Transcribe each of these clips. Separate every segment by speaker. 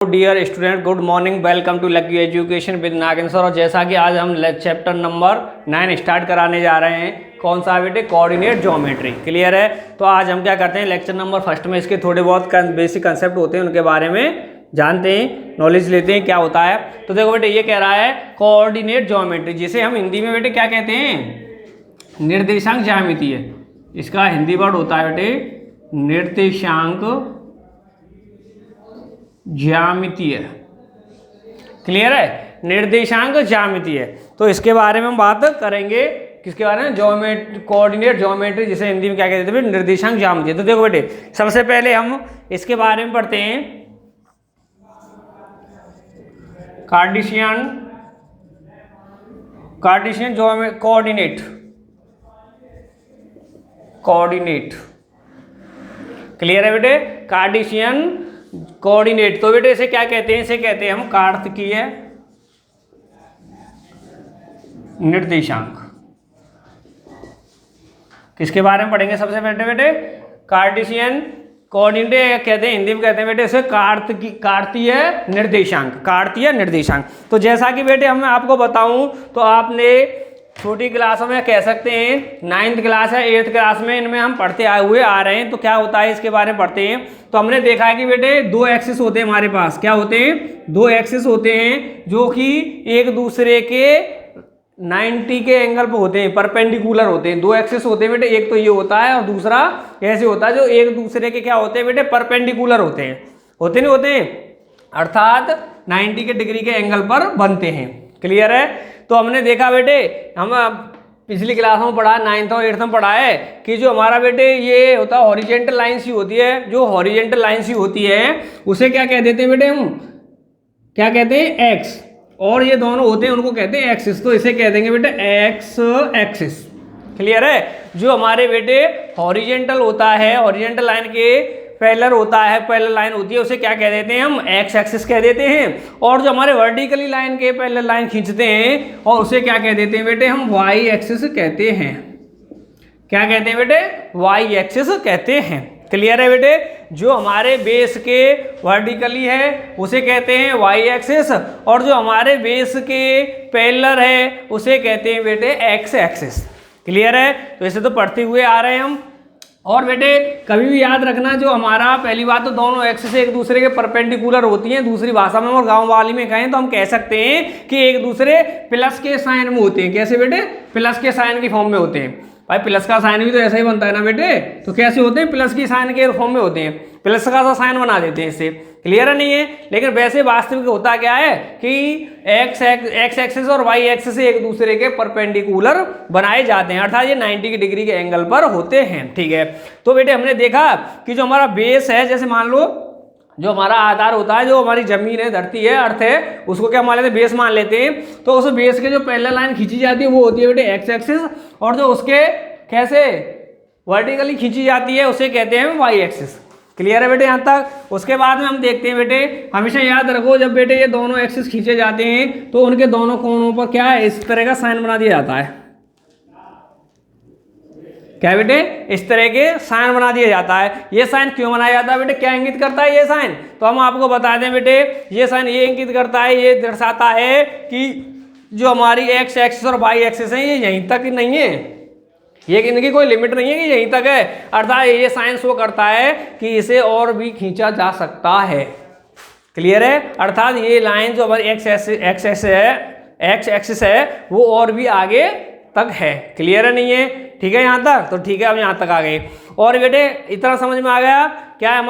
Speaker 1: Dear student, good morning. Welcome to lucky education with Nagendra sir. और जैसा कि आज हम चैप्टर नंबर 9 स्टार्ट कराने जा रहे हैं। कौन सा बेटे? Coordinate geometry. क्लियर है? तो आज हम क्या करते हैं, लेक्चर नंबर फर्स्ट में इसके थोड़े बहुत बेसिक कंसेप्ट होते हैं, उनके बारे में जानते हैं, नॉलेज लेते हैं क्या होता है। तो देखो बेटे, ये कह रहा है कोऑर्डिनेट ज्योमेट्री, जिसे हम हिंदी में बेटे क्या कहते हैं? निर्देशांक ज्यामिति है। इसका हिंदी वर्ड होता है बेटे निर्देशांक ज्यामितीय। क्लियर है? निर्देशांक ज्यामितीय। तो इसके बारे में हम बात करेंगे। किसके बारे में? ज्योमेट्री, कोऑर्डिनेट ज्योमेट्री, जिसे हिंदी में क्या कहते हैं? निर्देशांक ज्यामितीय। तो देखो बेटे, सबसे पहले हम इसके बारे में पढ़ते हैं। Cartesian coordinate. क्लियर है बेटे? Cartesian coordinate. तो बेटे इसे क्या कहते हैं? इसे कहते हैं हम कार्तिकीय निर्देशांक। किसके बारे में पढ़ेंगे सबसे पहले बेटे? कार्टेशियन कोऑर्डिनेट कहते हैं, हिंदी में कहते हैं बेटे इसे कार्तीय निर्देशांक। तो जैसा कि बेटे हम आपको बताऊं, तो आपने छोटी क्लासों में कह सकते हैं, 9th क्लास है, 8th क्लास में इनमें हम पढ़ते आ रहे हैं। तो क्या होता है इसके बारे में पढ़ते हैं। तो हमने देखा है कि बेटे दो एक्सिस होते हैं हमारे पास। क्या होते हैं? दो एक्सिस होते हैं जो कि एक दूसरे के 90 के एंगल पर होते हैं, परपेंडिकुलर होते हैं। दो एक्सिस होते हैं बेटे, एक तो ये होता है और दूसरा ऐसे होता है, जो एक दूसरे के क्या होते हैं बेटे? परपेंडिकुलर होते हैं। होते नहीं होते हैं? अर्थात 90 के डिग्री के एंगल पर बनते हैं। क्लियर है? तो हमने देखा बेटे, हम पिछली क्लास में पढ़ा, 9th और 8th में पढ़ा है कि जो हमारा बेटे ये होता है हॉरिजेंटल लाइन सी होती है। जो हॉरिजेंटल लाइन सी होती है उसे क्या कह देते हैं बेटे? हम क्या कहते हैं? एक्स। और ये दोनों होते हैं, उनको कहते हैं एक्सिस। तो इसे कह देंगे बेटे एक्स एक्सिस। क्लियर है? जो हमारे बेटे हॉरिजेंटल होता है, हॉरिजेंटल लाइन के पैरेलल होता है, पैरेलल लाइन होती है, उसे क्या कह देते हैं? हम एक्स एक्सिस कह देते हैं। और जो हमारे वर्टिकली लाइन के पैरेलल लाइन खींचते हैं, और उसे क्या कह देते हैं बेटे? हम वाई एक्सिस कहते हैं। क्या कहते हैं बेटे? वाई एक्सिस कहते हैं। क्लियर है बेटे? जो हमारे बेस के वर्टिकली है उसे कहते हैं वाई एक्सिस, और जो हमारे बेस के पैरेलल है उसे कहते हैं बेटे एक्स एक्सिस। क्लियर है? तो इसे तो पढ़ते हुए आ रहे हैं हम। और बेटे कभी भी याद रखना, जो हमारा पहली बात तो दोनों एक्सिस एक दूसरे के परपेंडिकुलर होती हैं। दूसरी भाषा में और गांव वाली में कहें तो हम कह सकते हैं कि एक दूसरे प्लस के साइन में होते हैं। कैसे बेटे? प्लस के साइन की फॉर्म में होते हैं। भाई प्लस का साइन भी तो ऐसा ही बनता है ना बेटे। तो कैसे होते हैं? प्लस की साइन के फॉर्म में होते हैं। प्लस का सा साइन बना देते हैं इससे। क्लियर नहीं है? लेकिन वैसे वास्तविक होता क्या है कि एक्स एक्सिस और वाई एक्सिस एक दूसरे के परपेंडिकुलर बनाए जाते हैं, अर्थात ये 90 डिग्री के एंगल पर होते हैं। ठीक है? तो बेटे हमने देखा कि जो हमारा बेस है, जैसे मान लो जो हमारा आधार होता है, जो हमारी जमीन है, धरती है, अर्थ है, उसको क्या मान लेते हैं? बेस मान लेते हैं। तो उस बेस के जो पैरेलल लाइन खींची जाती है वो होती है बेटे एक्स एक्सिस, और जो उसके कैसे वर्टिकली खींची जाती है उसे कहते हैं वाई एक्सिस। क्लियर है बेटे यहाँ तक? उसके बाद में हम देखते हैं बेटे, हमेशा याद रखो, जब बेटे ये दोनों एक्सिस खींचे जाते हैं तो उनके दोनों कोणों पर क्या है? इस तरह का साइन बना दिया जाता है। क्या बेटे? इस तरह के साइन बना दिया जाता है। ये साइन क्यों बनाया जाता है बेटे? क्या इंगित करता है ये साइन? तो हम आपको बता दें बेटे, ये साइन ये इंगित करता है, ये दर्शाता है कि जो हमारी एक्स एक्सिस और वाई एक्सिस है ये यहीं तक नहीं है, ये इनकी कोई लिमिट नहीं है कि यहीं तक है। अर्थात ये साइन शो करता है कि इसे और भी खींचा जा सकता है। क्लियर है? अर्थात ये लाइन जो हमारी एक्स एक्सिस है वो और भी आगे तक है। क्लियर है नहीं है? ठीक है यहाँ तक? तो ठीक है, अब यहाँ तक आ गए। और बेटे इतना समझ में आ गया क्या?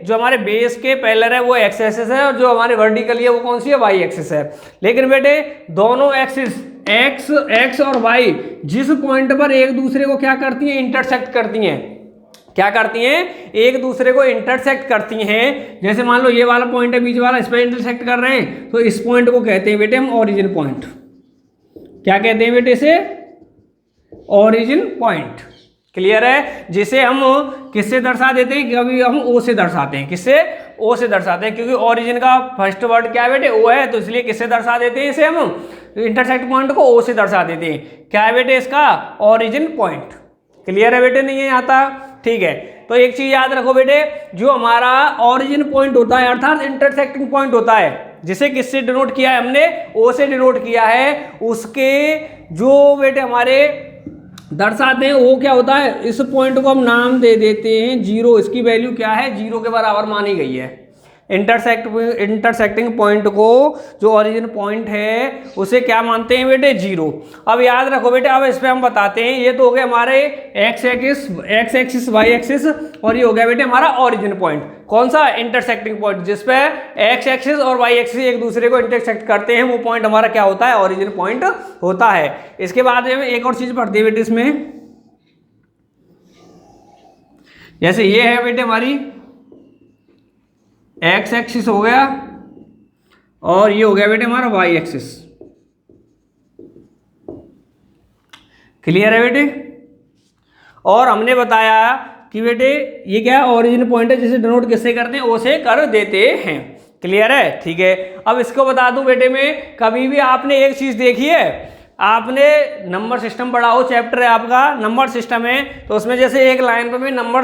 Speaker 1: जो हमारे बेस के पैरेलल है वो एक्स एक्सिस है, और जो हमारे वर्टिकली है वो कौन सी है? वाई एक्सिस है। लेकिन बेटे दोनों एक्सिस एक्स और वाई जिस पॉइंट पर एक दूसरे को क्या करती हैं? इंटरसेक्ट करती हैं। क्या करती हैं? एक दूसरे को इंटरसेक्ट करती हैं। जैसे मान लो ये वाला पॉइंट है बीच वाला, इस पर इंटरसेक्ट कर रहे हैं, तो इस पॉइंट को कहते हैं बेटे हम ओरिजिन पॉइंट। क्या कहते हैं बेटे? इसे ओरिजिन पॉइंट। क्लियर है? जिसे हम किससे दर्शा देते हैं? कभी हम ओ से दर्शाते हैं। किससे? ओ से दर्शाते हैं, क्योंकि ओरिजिन का फर्स्ट वर्ड क्या है बेटे? ओ है। तो इसलिए किससे दर्शा देते हैं इसे? हम इंटरसेक्ट पॉइंट को ओ से दर्शा देते हैं। क्या है बेटे इसका? Origin point. क्लियर है बेटे? नहीं है आता? ठीक है। तो एक चीज याद रखो बेटे, जो हमारा ऑरिजिन पॉइंट होता है अर्थात इंटरसेक्टिंग पॉइंट होता है, जिसे किससे डिनोट किया है हमने, ओ से डिनोट किया है, उसके जो बेटे हमारे दर्शाते हैं वो क्या होता है, इस पॉइंट को हम नाम दे देते हैं जीरो। इसकी वैल्यू क्या है, जीरो के बराबर मानी गई है। इंटरसेक्टिंग पॉइंट को जो ओरिजिन पॉइंट है उसे क्या मानते हैं बेटे, जीरो। अब याद रखो बेटे, अब इस पे हम बताते हैं, ये तो हो गए हमारे एक्स एक्सिस वाई एक्सिस, और ये हो गया बेटे हमारा ओरिजिन पॉइंट। कौन सा, इंटरसेक्टिंग पॉइंट, जिसपे एक्स एक्सिस और वाई एक्सिस एक दूसरे को इंटरसेक्ट करते हैं, वो पॉइंट हमारा क्या होता है, ओरिजिन पॉइंट होता है। इसके बाद में एक और चीज पढ़ते हैं बेटे इसमें, जैसे ये है बेटे हमारी एक्स एक्सिस हो गया, और ये हो गया बेटे हमारा वाई एक्सिस। क्लियर है बेटे। और हमने बताया कि बेटे ये क्या है, ओरिजिन पॉइंट है, जिसे डिनोट किससे करते हैं, ओ से कर देते हैं। क्लियर है, ठीक है। अब इसको बता दूं बेटे, में कभी भी आपने एक चीज देखी है, आपने नंबर सिस्टम पढ़ा हो, चैप्टर है आपका नंबर सिस्टम है, तो उसमें जैसे एक लाइन पे मैं नंबर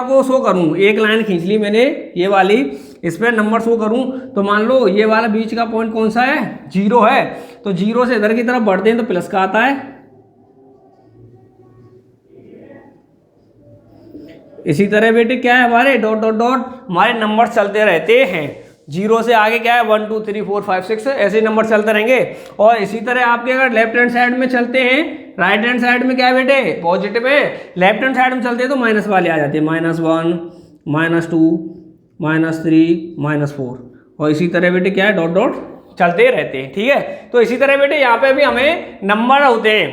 Speaker 1: को शो करूं, एक लाइन खींच ली मैंने ये वाली, इस पर नंबर शो करूं, तो मान लो ये वाला बीच का पॉइंट कौन सा है, जीरो है, तो जीरो से इधर की तरफ बढ़ते हैं तो प्लस का आता है। इसी तरह बेटे क्या है, हमारे डॉट डॉट डॉट हमारे नंबर चलते रहते हैं, जीरो से आगे क्या है 1 2 3 4 5 6 ऐसे नंबर चलते रहेंगे। और इसी तरह आपके अगर लेफ्ट हैंड साइड में चलते हैं, राइट हैंड साइड में क्या है बेटे, पॉजिटिव है, लेफ्ट हैंड साइड में चलते हैं तो माइनस वाले आ जाते हैं, -1 -2 -3 -4, और इसी तरह बेटे क्या है, डॉट डॉट चलते रहते हैं। ठीक है, तो इसी तरह बेटे यहाँ पे भी हमें नंबर होते हैं,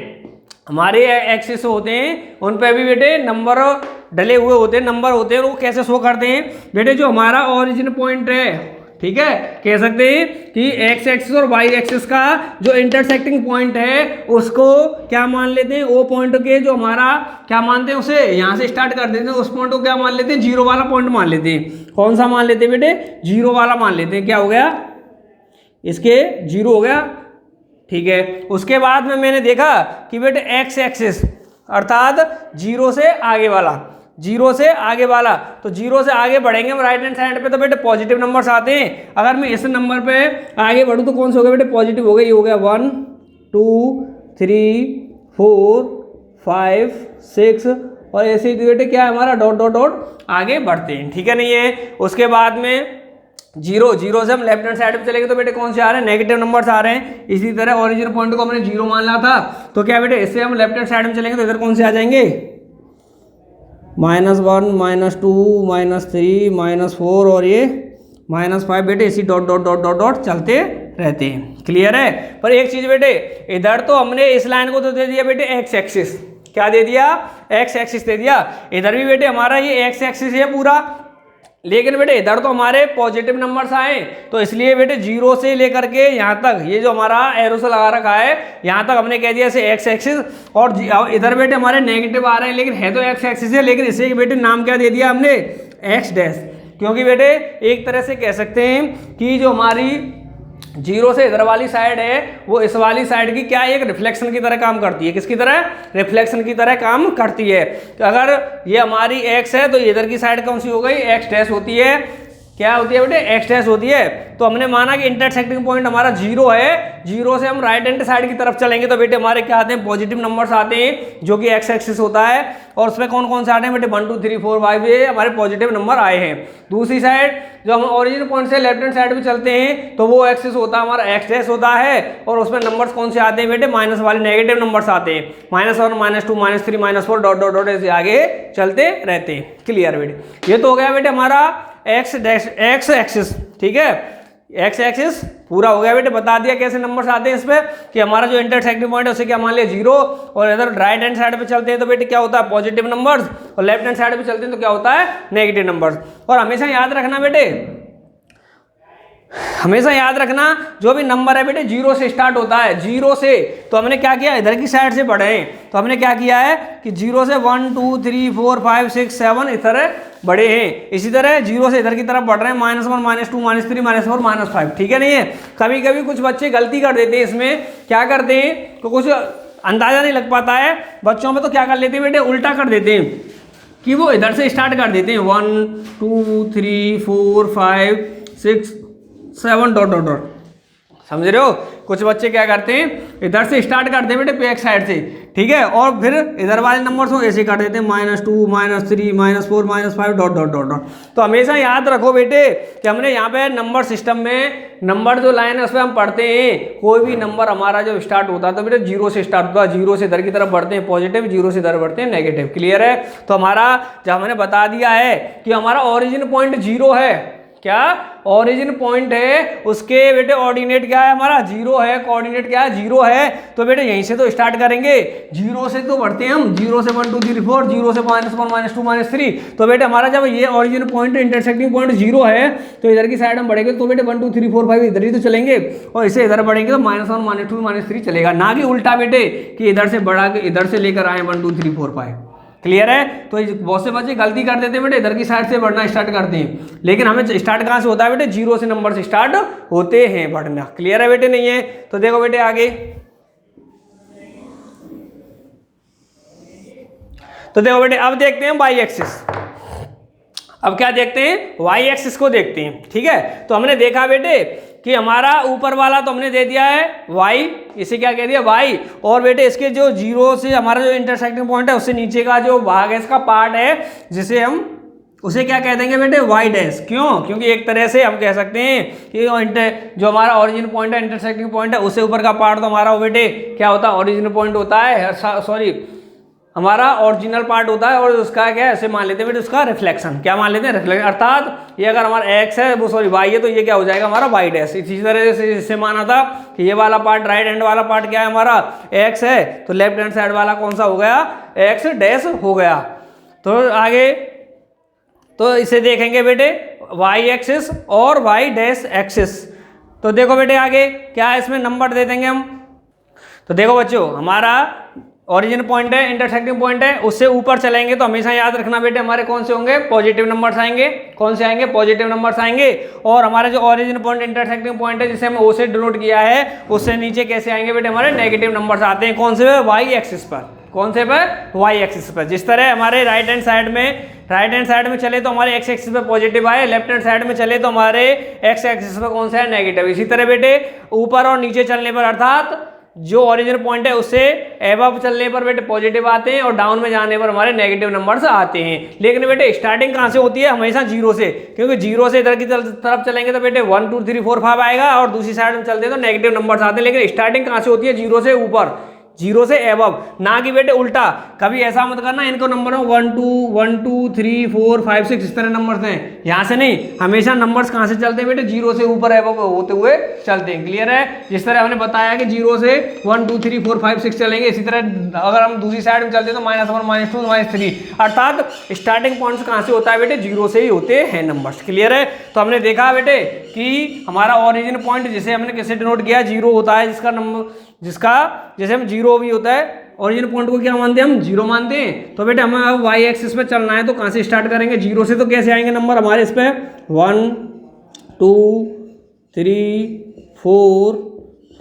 Speaker 1: हमारे एक्सिस होते हैं, उन पे भी बेटे नंबर डले हुए होते हैं, नंबर होते हैं। वो कैसे शो करते हैं बेटे, जो हमारा ओरिजिन पॉइंट है, ठीक है, कह सकते हैं कि एक्स एक्सिस और वाई एक्सिस का जो इंटरसेक्टिंग पॉइंट है उसको क्या मान लेते हैं, वो पॉइंट के जो हमारा क्या मानते हैं, उसे यहाँ से स्टार्ट कर देते हैं, उस पॉइंट को क्या मान लेते हैं, जीरो वाला पॉइंट मान लेते हैं। कौन सा मान लेते हैं बेटे, जीरो वाला मान लेते हैं। क्या हो गया, इसके जीरो हो गया। ठीक है, उसके बाद में मैंने देखा कि बेटे एक्स एक्सिस अर्थात जीरो से आगे वाला, जीरो से आगे वाला, तो जीरो से आगे बढ़ेंगे हम राइट हैंड साइड पे तो बेटे पॉजिटिव नंबर्स आते हैं। अगर मैं इस नंबर पे आगे बढ़ूँ तो कौन सा हो गया बेटे, पॉजिटिव हो गया। ये हो गया 1 2 3 4 5 6, और ऐसे ही बेटे क्या है हमारा डॉट डॉट डॉट आगे बढ़ते हैं। ठीक है, नहीं है। उसके बाद में जीरो से हम लेफ्ट हैंड साइड पे चलेंगे तो बेटे कौन से आ रहे हैं, नेगेटिव नंबर्स आ रहे हैं। इसी तरह ओरिजिन पॉइंट को हमने जीरो मान लिया था, तो क्या बेटे इससे हम लेफ्ट हैंड साइड में चलेंगे तो इधर कौन से आ जाएंगे, -1 -2 -3 -4 और ये -5 बेटे इसी dot dot dot dot dot चलते रहते हैं। क्लियर है। पर एक चीज बेटे, इधर तो हमने इस लाइन को तो दे दिया बेटे एक्स एक्सिस, क्या दे दिया, एक्स एक्सिस दे दिया। इधर भी बेटे हमारा ये एक्स एक्सिस है पूरा, लेकिन बेटे इधर तो हमारे पॉजिटिव नंबर्स आए, तो इसलिए बेटे जीरो से लेकर के यहाँ तक ये जो हमारा एरो से लगा रखा है, यहाँ तक हमने कह दिया इसे एक्स एक्सिस, और इधर बेटे हमारे नेगेटिव आ रहे हैं, लेकिन है तो एक्स एक्सिस है, लेकिन इसे बेटे नाम क्या दे दिया हमने, एक्स डैश। क्योंकि बेटे एक तरह से कह सकते हैं कि जो हमारी जीरो से इधर वाली साइड है वो इस वाली साइड की क्या, एक रिफ्लेक्शन की तरह काम करती है। किसकी तरह, रिफ्लेक्शन की तरह काम करती है। तो अगर ये हमारी एक्स है तो इधर की साइड कौन सी हो गई, एक्स डैश होती है। क्या होती है बेटे, एक्स डैश होती है। तो हमने माना कि इंटरसेक्टिंग पॉइंट हमारा जीरो है, जीरो से हम राइट हैंड साइड की तरफ चलेंगे तो बेटे हमारे क्या आते हैं, पॉजिटिव नंबर्स आते हैं जो कि एक्स एक्सिस होता है। और उसमें कौन कौन से आते हैं बेटे, 1 2 3 4 5 ये हमारे पॉजिटिव नंबर आए हैं। दूसरी साइड जो हम ओरिजिन पॉइंट से लेफ्ट हैंड साइड पे चलते हैं तो वो एक्सिस होता है हमारा एक्स डैश होता है, और उसमें नंबर्स कौन से आते हैं बेटे, माइनस वाले नेगेटिव नंबर्स आते हैं, -1 -2 -3 -4 डॉट डॉट डॉट ऐसे आगे चलते रहते हैं। क्लियर बेटे, ये तो हो गया बेटे हमारा एक्स डैश एक्स एक्सिस। ठीक है, एक्स एक्सिस पूरा हो गया बेटे, बता दिया कैसे नंबर्स आते हैं इस पे, कि हमारा जो इंटरसेक्टिंग पॉइंट है उसे क्या मान लिया, जीरो, और इधर राइट हैंड साइड पे चलते हैं तो बेटे क्या होता है, पॉजिटिव नंबर्स, और लेफ्ट हैंड साइड पे चलते हैं तो क्या होता है, नेगेटिव नंबर्स। और हमेशा याद रखना बेटे, हमेशा याद रखना जो भी नंबर है बेटे जीरो से स्टार्ट होता है, जीरो से। तो हमने क्या किया, इधर की साइड से बढ़े हैं, तो हमने क्या किया है कि जीरो से 1 2 3 4 5 6 7 इस तरह बढ़े हैं। इसी तरह जीरो से इधर की तरफ बढ़ रहे हैं, -1 -2 -3 -4 -5। ठीक है, नहीं है। कभी कभी कुछ बच्चे गलती कर देते हैं, इसमें क्या करते हैं तो कुछ अंदाजा नहीं लग पाता है बच्चों में, तो क्या कर लेते हैं बेटे, उल्टा कर देते हैं। कि वो इधर से स्टार्ट कर देते हैं 1 2 3 4 5 6 7 डॉट डॉट डॉट, समझ रहे हो। कुछ बच्चे क्या करते हैं इधर से स्टार्ट करते हैं बेटे बैक साइड से, ठीक है, और फिर इधर वाले नंबर को ऐसे कर देते हैं -2 -3 -4 -5 डॉट डॉट डॉट डॉट। तो हमेशा याद रखो बेटे कि हमने यहाँ पे नंबर सिस्टम में नंबर जो लाइन है उसमें हम पढ़ते हैं कोई भी नंबर हमारा जब स्टार्ट होता है तो बेटे 0 से स्टार्ट होता है, 0 से इधर की तरफ बढ़ते हैं पॉजिटिव, 0 से इधर बढ़ते हैं नेगेटिव। क्लियर है। तो हमारा जब हमने बता दिया है कि हमारा ओरिजिन पॉइंट 0 है, क्या ओरिजिन पॉइंट है, उसके बेटे ऑर्डिनेट क्या है हमारा 0 है, कोऑर्डिनेट क्या है 0 है। तो बेटे यहीं से तो स्टार्ट करेंगे, 0 से तो बढ़ते हैं हम, 0 से 1 2 3 4, 0 से -1 -2 -3। तो बेटे हमारा जब ये ओरिजिन पॉइंट इंटरसेक्टिंग पॉइंट 0 है तो इधर की साइड हम बढ़ेंगे तो बेटे 1 2 3 4 5 इधर ही तो चलेंगे, और इसे इधर बढ़ेंगे तो -1 -2 -3 चलेगा, ना कि उल्टा बेटे कि इधर से बढ़ा के इधर से लेकर आए 1 2 3 4 5। क्लियर है। तो बहुत से बच्चे गलती कर देते हैं बेटे, इधर की साइड से बढ़ना स्टार्ट करते हैं, लेकिन हमें स्टार्ट कहाँ से होता है बेटे 0 से नंबर से स्टार्ट होते हैं बढ़ना। क्लियर है बेटे, नहीं है तो देखो बेटे आगे, तो देखो बेटे अब देखते हैं वाई एक्सिस। अब क्या देखते हैं, वाई एक्सिस को देखते हैं, ठीक है। तो हमने देखा बेटे कि हमारा ऊपर वाला तो हमने दे दिया है y, इसे क्या कह दिया y, और बेटे इसके जो 0 से हमारा जो इंटरसेक्टिंग पॉइंट है उससे नीचे का जो भाग है इसका पार्ट है जिसे हम उसे क्या कह देंगे बेटे y डैश। क्यों, क्योंकि एक तरह से हम कह सकते हैं कि जो हमारा ओरिजिन पॉइंट है इंटरसेक्टिंग पॉइंट है उससे ऊपर का पार्ट तो हमारा बेटे क्या होता है ओरिजिन पॉइंट होता है, सॉरी हमारा ओरिजिनल पार्ट होता है, और उसका क्या है ऐसे मान लेते हैं बेटे उसका रिफ्लेक्शन, क्या मान लेते हैं रिफ्लेक्शन, अर्थात ये अगर हमारा x है वो सॉरी y है तो ये क्या हो जाएगा हमारा y डैश। इसी तरह से इससे माना था कि ये वाला पार्ट राइट हैंड वाला पार्ट क्या है हमारा x है, तो लेफ्ट हैंड साइड वाला कौन सा हो गया x डैश हो गया। तो आगे तो इसे देखेंगे बेटे y एक्सिस और y डैश एक्सिस। तो देखो बेटे आगे क्या इसमें नंबर दे देंगे हम। तो देखो बच्चों हमारा ओरिजिन पॉइंट है इंटरसेक्टिंग पॉइंट है, उससे ऊपर चलेंगे तो हमेशा याद रखना बेटे हमारे कौन से होंगे पॉजिटिव नंबर्स आएंगे। कौन से आएंगे पॉजिटिव नंबर्स आएंगे। और हमारे जो ओरिजिन पॉइंट इंटरसेक्टिंग पॉइंट है जिसे हम ओ से डिनोट किया है उससे नीचे कैसे आएंगे बेटे हमारे नेगेटिव नंबर्स आते हैं। कौन से वाई एक्सिस पर, कौन से पर वाई एक्सिस पर। जिस तरह हमारे राइट हैंड साइड में चले तो हमारे एक्स एक्सिस पे पॉजिटिव आए, लेफ्ट हैंड साइड में चले तो हमारे एक्स एक्सिस पे कौन सा है नेगेटिव। इसी तरह बेटे ऊपर और नीचे चलने पर अर्थात जो ओरिजिन पॉइंट है उससे एबव चलने पर बेटे पॉजिटिव आते हैं और डाउन में जाने पर हमारे नेगेटिव नंबर्स आते हैं। लेकिन बेटे स्टार्टिंग कहाँ से होती है हमेशा 0 से, क्योंकि 0 से इधर की तरफ चलेंगे तो बेटे 1 2 3 4 5 आएगा और दूसरी साइड में चलते हैं तो नेगेटिव नंबर्स आते हैं। लेकिन स्टार्टिंग कहाँ से होती है 0 से ऊपर, 0 से एबव, ना कि बेटे उल्टा। कभी ऐसा मत करना इनको नंबर 1 2 3 4 5 6 इस तरह नंबर्स हैं, यहाँ से नहीं, हमेशा नंबर्स कहाँ से चलते हैं बेटे 0 से ऊपर एबव होते हुए चलते हैं। क्लियर है। जिस तरह हमने बताया कि 0 से 1 2 3 4 5 6 चलेंगे, इसी तरह अगर हम दूसरी साइड में चलते हैं तो -1 -2 -3, अर्थात स्टार्टिंग पॉइंट्स कहाँ से होता है बेटे 0 से ही होते हैं नंबर्स। क्लियर है। तो हमने देखा बेटे कि हमारा ओरिजिन पॉइंट जिसे हमने कैसे डिनोट किया 0 होता है, जिसका जैसे हम 0 भी होता है ओरिजिन पॉइंट को क्या मानते हैं हम 0 मानते हैं। तो बेटे हमें अब वाई एक्सिस पे चलना है तो कहाँ से स्टार्ट करेंगे 0 से। तो कैसे आएंगे नंबर हमारे इस पे 1 2 3 4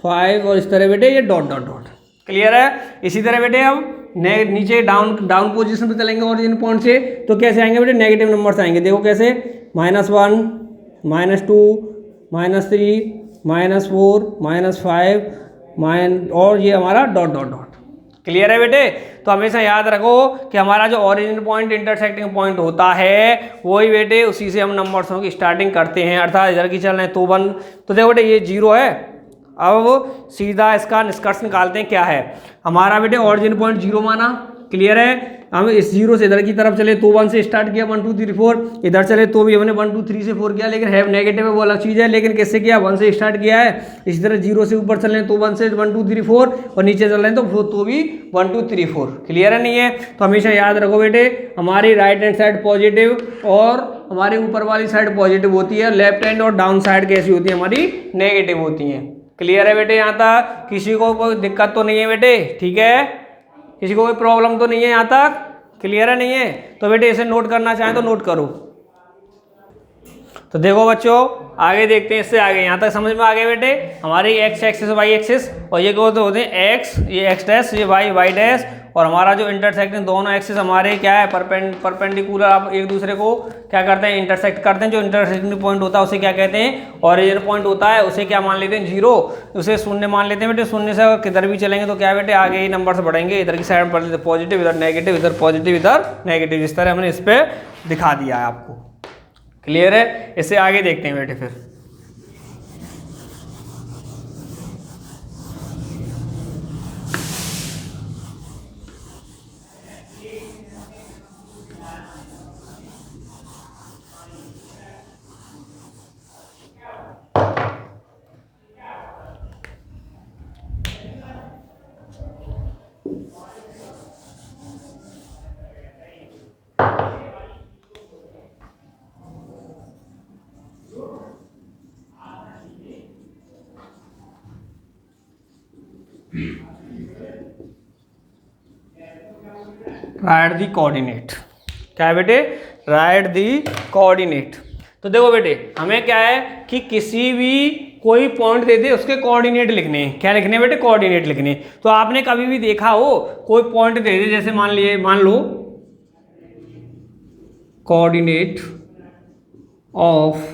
Speaker 1: 5 और इस तरह बेटे ये डॉट डॉट डॉट। क्लियर है। इसी तरह बेटे अब नीचे डाउन पोजीशन पे चलेंगे ओरिजिन पॉइंट से तो कैसे आएंगे बेटे नेगेटिव नंबर्स आएंगे। देखो कैसे -1 -2 -3 -4 -5 और ये हमारा डॉट डॉट डॉट। क्लियर है बेटे। तो हमेशा याद रखो कि हमारा जो ओरिजिन पॉइंट इंटरसेक्टिंग पॉइंट होता है वही बेटे उसी से हम नंबर्सों की स्टार्टिंग करते हैं, अर्थात इधर की चल रहे हैं तो 1। तो देखो बेटे ये 0 है। अब सीधा इसका निष्कर्ष निकालते हैं क्या है हमारा बेटे ओरिजिन पॉइंट 0 माना। क्लियर है। हम इस 0 से इधर की तरफ चले तो 1 से स्टार्ट किया 1 2 3 4, इधर चले तो भी हमने 1 2 3 से 4 किया, लेकिन है नेगेटिव है वो अलग चीज़ है। लेकिन कैसे किया 1 से स्टार्ट किया है। इसी तरह 0 से ऊपर चल रहे हैं तो 1 से 1 2 3 4 और नीचे चल रहे हैं तो भी 1 2 3 4। क्लियर है नहीं है। तो हमेशा याद रखो बेटे हमारी राइट हैंड साइड पॉजिटिव और हमारे ऊपर वाली साइड पॉजिटिव होती है, लेफ्ट हैंड और डाउन साइड कैसी होती है हमारी नेगेटिव होती है। क्लियर है बेटे। यहाँ तक किसी को कोई दिक्कत तो नहीं है बेटे, ठीक है, किसी को कोई प्रॉब्लम तो नहीं है यहाँ तक। क्लियर है नहीं है। तो बेटे इसे नोट करना चाहें तो नोट करो। तो देखो बच्चों आगे देखते हैं, इससे आगे यहाँ तक समझ में आ गए बेटे। हमारी एक्स एक्सिस वाई एक्सिस और ये क्या होते हैं एक्स, ये एक्स डैश, ये वाई वाई डैश, और हमारा जो इंटरसेक्टिंग दोनों एक्सिस हमारे क्या है परपेंडिकुलर, आप एक दूसरे को क्या करते हैं इंटरसेक्ट करते हैं। जो इंटरसेक्टिंग पॉइंट होता है उसे क्या कहते हैं, ओरिजिन पॉइंट होता है, उसे क्या मान लेते हैं 0, उसे शून्य मान लेते हैं बेटे। शून्य से अगर किधर भी चलेंगे तो क्या बेटे आगे ये नंबर से बढ़ेंगे, इधर की साइड में पढ़ लेते पॉजिटिव, इधर नेगेटिव, इधर पॉजिटिव इधर नेगेटिव, इस तरह हमने इस पर दिखा दिया है आपको। क्लियर है? इससे आगे देखते हैं बेटे फिर। राइट दी कोऑर्डिनेट, क्या है बेटे, राइट दी कोऑर्डिनेट। तो देखो बेटे हमें क्या है कि किसी भी कोई पॉइंट दे दे उसके कोऑर्डिनेट लिखने हैं। क्या लिखने बेटे, कोऑर्डिनेट लिखने। तो आपने कभी भी देखा हो कोई पॉइंट दे दे, जैसे मान लो कोऑर्डिनेट ऑफ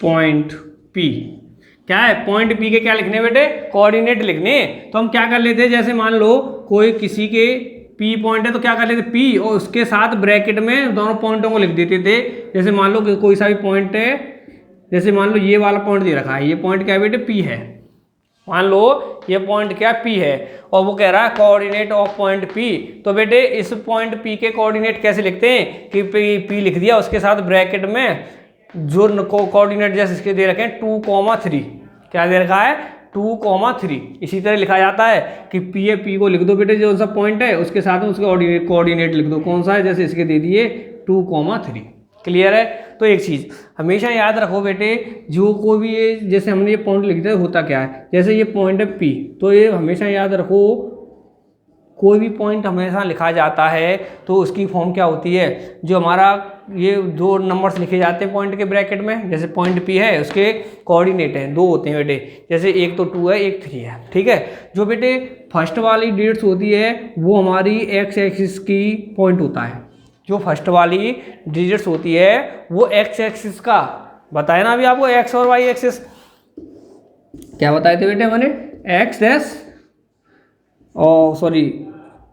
Speaker 1: पॉइंट पी, क्या है पॉइंट पी के क्या लिखने बेटे, कोऑर्डिनेट लिखने। तो हम क्या कर लेते हैं, जैसे मान लो कोई किसी के पी पॉइंट है तो क्या कर लेते पी, और उसके साथ ब्रैकेट में दोनों पॉइंटों को लिख देते थे। जैसे मान लो कोई सा भी पॉइंट है, जैसे मान लो ये वाला पॉइंट दे रखा है, ये पॉइंट क्या है बेटे पी है, मान लो ये पॉइंट क्या पी है, और वो कह रहा है कोऑर्डिनेट ऑफ पॉइंट पी। तो बेटे इस पॉइंट पी के कोऑर्डिनेट कैसे लिखते हैं कि पी लिख दिया, उसके साथ ब्रैकेट में जो कोऑर्डिनेट जैसे इसके दे रखे हैं 2,3, क्या दे रखा है 2,3। इसी तरह लिखा जाता है कि पी है, पी को लिख दो बेटे जो सा पॉइंट है उसके साथ में उसके कोऑर्डिनेट लिख दो, कौन सा है, जैसे इसके दे दिए 2,3। क्लियर है? तो एक चीज़ हमेशा याद रखो बेटे, जो कोई भी ये जैसे हमने ये पॉइंट लिख दिया होता क्या है, जैसे ये पॉइंट है पी, तो ये हमेशा याद रखो कोई भी पॉइंट हमेशा लिखा जाता है तो उसकी फॉर्म क्या होती है, जो हमारा ये दो नंबर्स लिखे जाते हैं पॉइंट के ब्रैकेट में, जैसे पॉइंट पी है उसके कोऑर्डिनेट हैं 2 होते हैं बेटे, जैसे एक तो 2 है एक 3 है। ठीक है? जो बेटे फर्स्ट वाली डेट्स होती है वो हमारी एक्स एक्सिस की पॉइंट होता है, जो फर्स्ट वाली डिजिट्स होती है वो एक्स एक्सिस का बताया ना अभी आपको, एक्स और वाई एक्सिस क्या बताए थे बेटे मैंने, एक्स डैश और सॉरी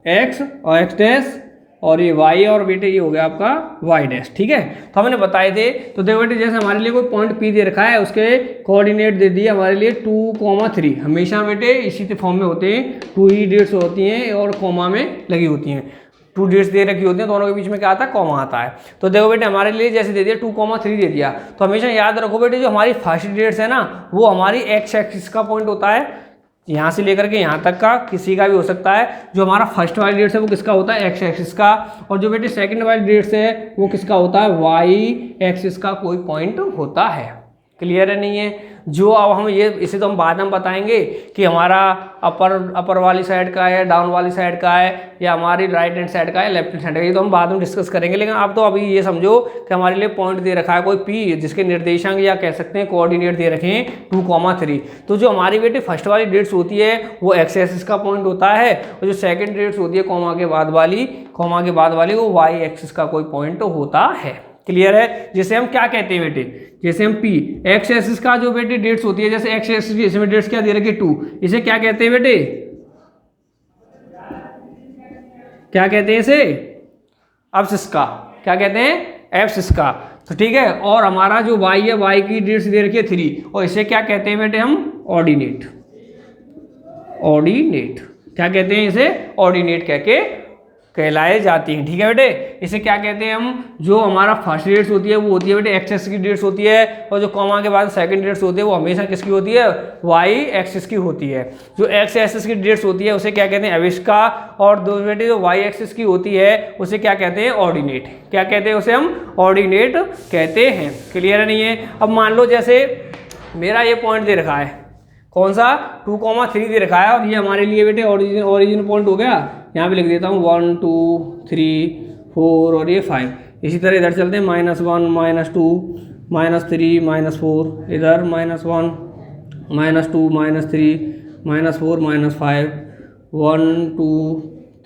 Speaker 1: एक्स और एक्स डैश, और ये वाई और बेटे ये हो गया आपका वाई डैश। ठीक है? तो हमने बताए थे। तो देखो बेटे जैसे हमारे लिए कोई पॉइंट पी दे रखा है, उसके कोऑर्डिनेट दे दिए हमारे लिए 2,3। हमेशा बेटे इसी फॉर्म में होते हैं, 2 ही डेट्स होती हैं और कॉमा में लगी होती हैं, 2 डेट्स दे रखी होती हैं, दोनों के बीच में क्या आता है कॉमा आता है। तो देखो बेटे हमारे लिए जैसे दे दिया 2,3 दे दिया, तो हमेशा याद रखो बेटे जो हमारी फर्स्ट डेट्स है ना वो हमारी एक्स एक्सिस का पॉइंट होता है, यहाँ से लेकर के यहाँ तक का किसी का भी हो सकता है। जो हमारा फर्स्ट वाली डेट्स है वो किसका होता है, एक्स एक्सिस का, और जो बेटे सेकंड वाली डेट्स है वो किसका होता है, वाई एक्सिस का कोई पॉइंट होता है। क्लियर है नहीं है? जो अब हम ये इसे तो हम बाद में बताएंगे कि हमारा अपर वाली साइड का है, डाउन वाली साइड का है, या हमारी राइट हैंड साइड का है, लेफ्ट हैंड साइड का, ये तो हम बाद में डिस्कस करेंगे। लेकिन आप तो अभी ये समझो कि हमारे लिए पॉइंट दे रखा है कोई पी, जिसके निर्देशांक या कह सकते हैं कोऑर्डिनेट दे रखे हैं 2,3। तो जो हमारी बेटे फर्स्ट वाली डेट्स होती है वो एक्स एक्सिस का पॉइंट होता है, और जो सेकेंड डेट्स होती है कॉमा के बाद वाली वो वाई एक्सिस का कोई पॉइंट होता है। क्लियर है? जैसे हम क्या कहते हैं बेटे, जैसे हम पी एक्स एक्सिस का जो बेटे डेट्स होती है, जैसे एक्स एक्सिस की इसमें डेट्स क्या दे रखी है 2, इसे क्या कहते हैं बेटे, क्या कहते हैं इसे, एब्सिस का, क्या कहते हैं एब्सिस का। तो ठीक है? और हमारा जो वाई है, वाई की डेट्स दे रखी है 3, और इसे क्या कहते हैं बेटे हम ऑर्डिनेट, क्या कहते हैं इसे, ऑर्डिनेट कह के कहलाए जाती हैं। ठीक है बेटे? इसे क्या कहते हैं हम, जो हमारा फर्स्ट डेट्स होती है वो होती है बेटे एक्स एक्सिस की डेट्स होती है, और जो कॉमा के बाद सेकंड डेट्स होती है वो हमेशा किसकी होती है, वाई एक्सिस की होती है। जो एक्स एक्सिस की डेट्स होती है उसे क्या कहते हैं, एबिस का, और दो बेटे जो वाई एक्सिस की होती है उसे क्या कहते हैं, ऑर्डिनेट। क्या कहते हैं उसे हम, ऑर्डिनेट कहते हैं। क्लियर है नहीं है? अब मान लो जैसे मेरा ये पॉइंट दे रखा है, कौन सा, 2,3 दे रखा है, और ये हमारे लिए बेटे ओरिजिन पॉइंट हो गया। यहाँ पे लिख देता हूँ 1 2 3 4 और ये 5, इसी तरह इधर चलते हैं, -1 -2 -3 -4, इधर -1 -2 -3 -4 -5 1 2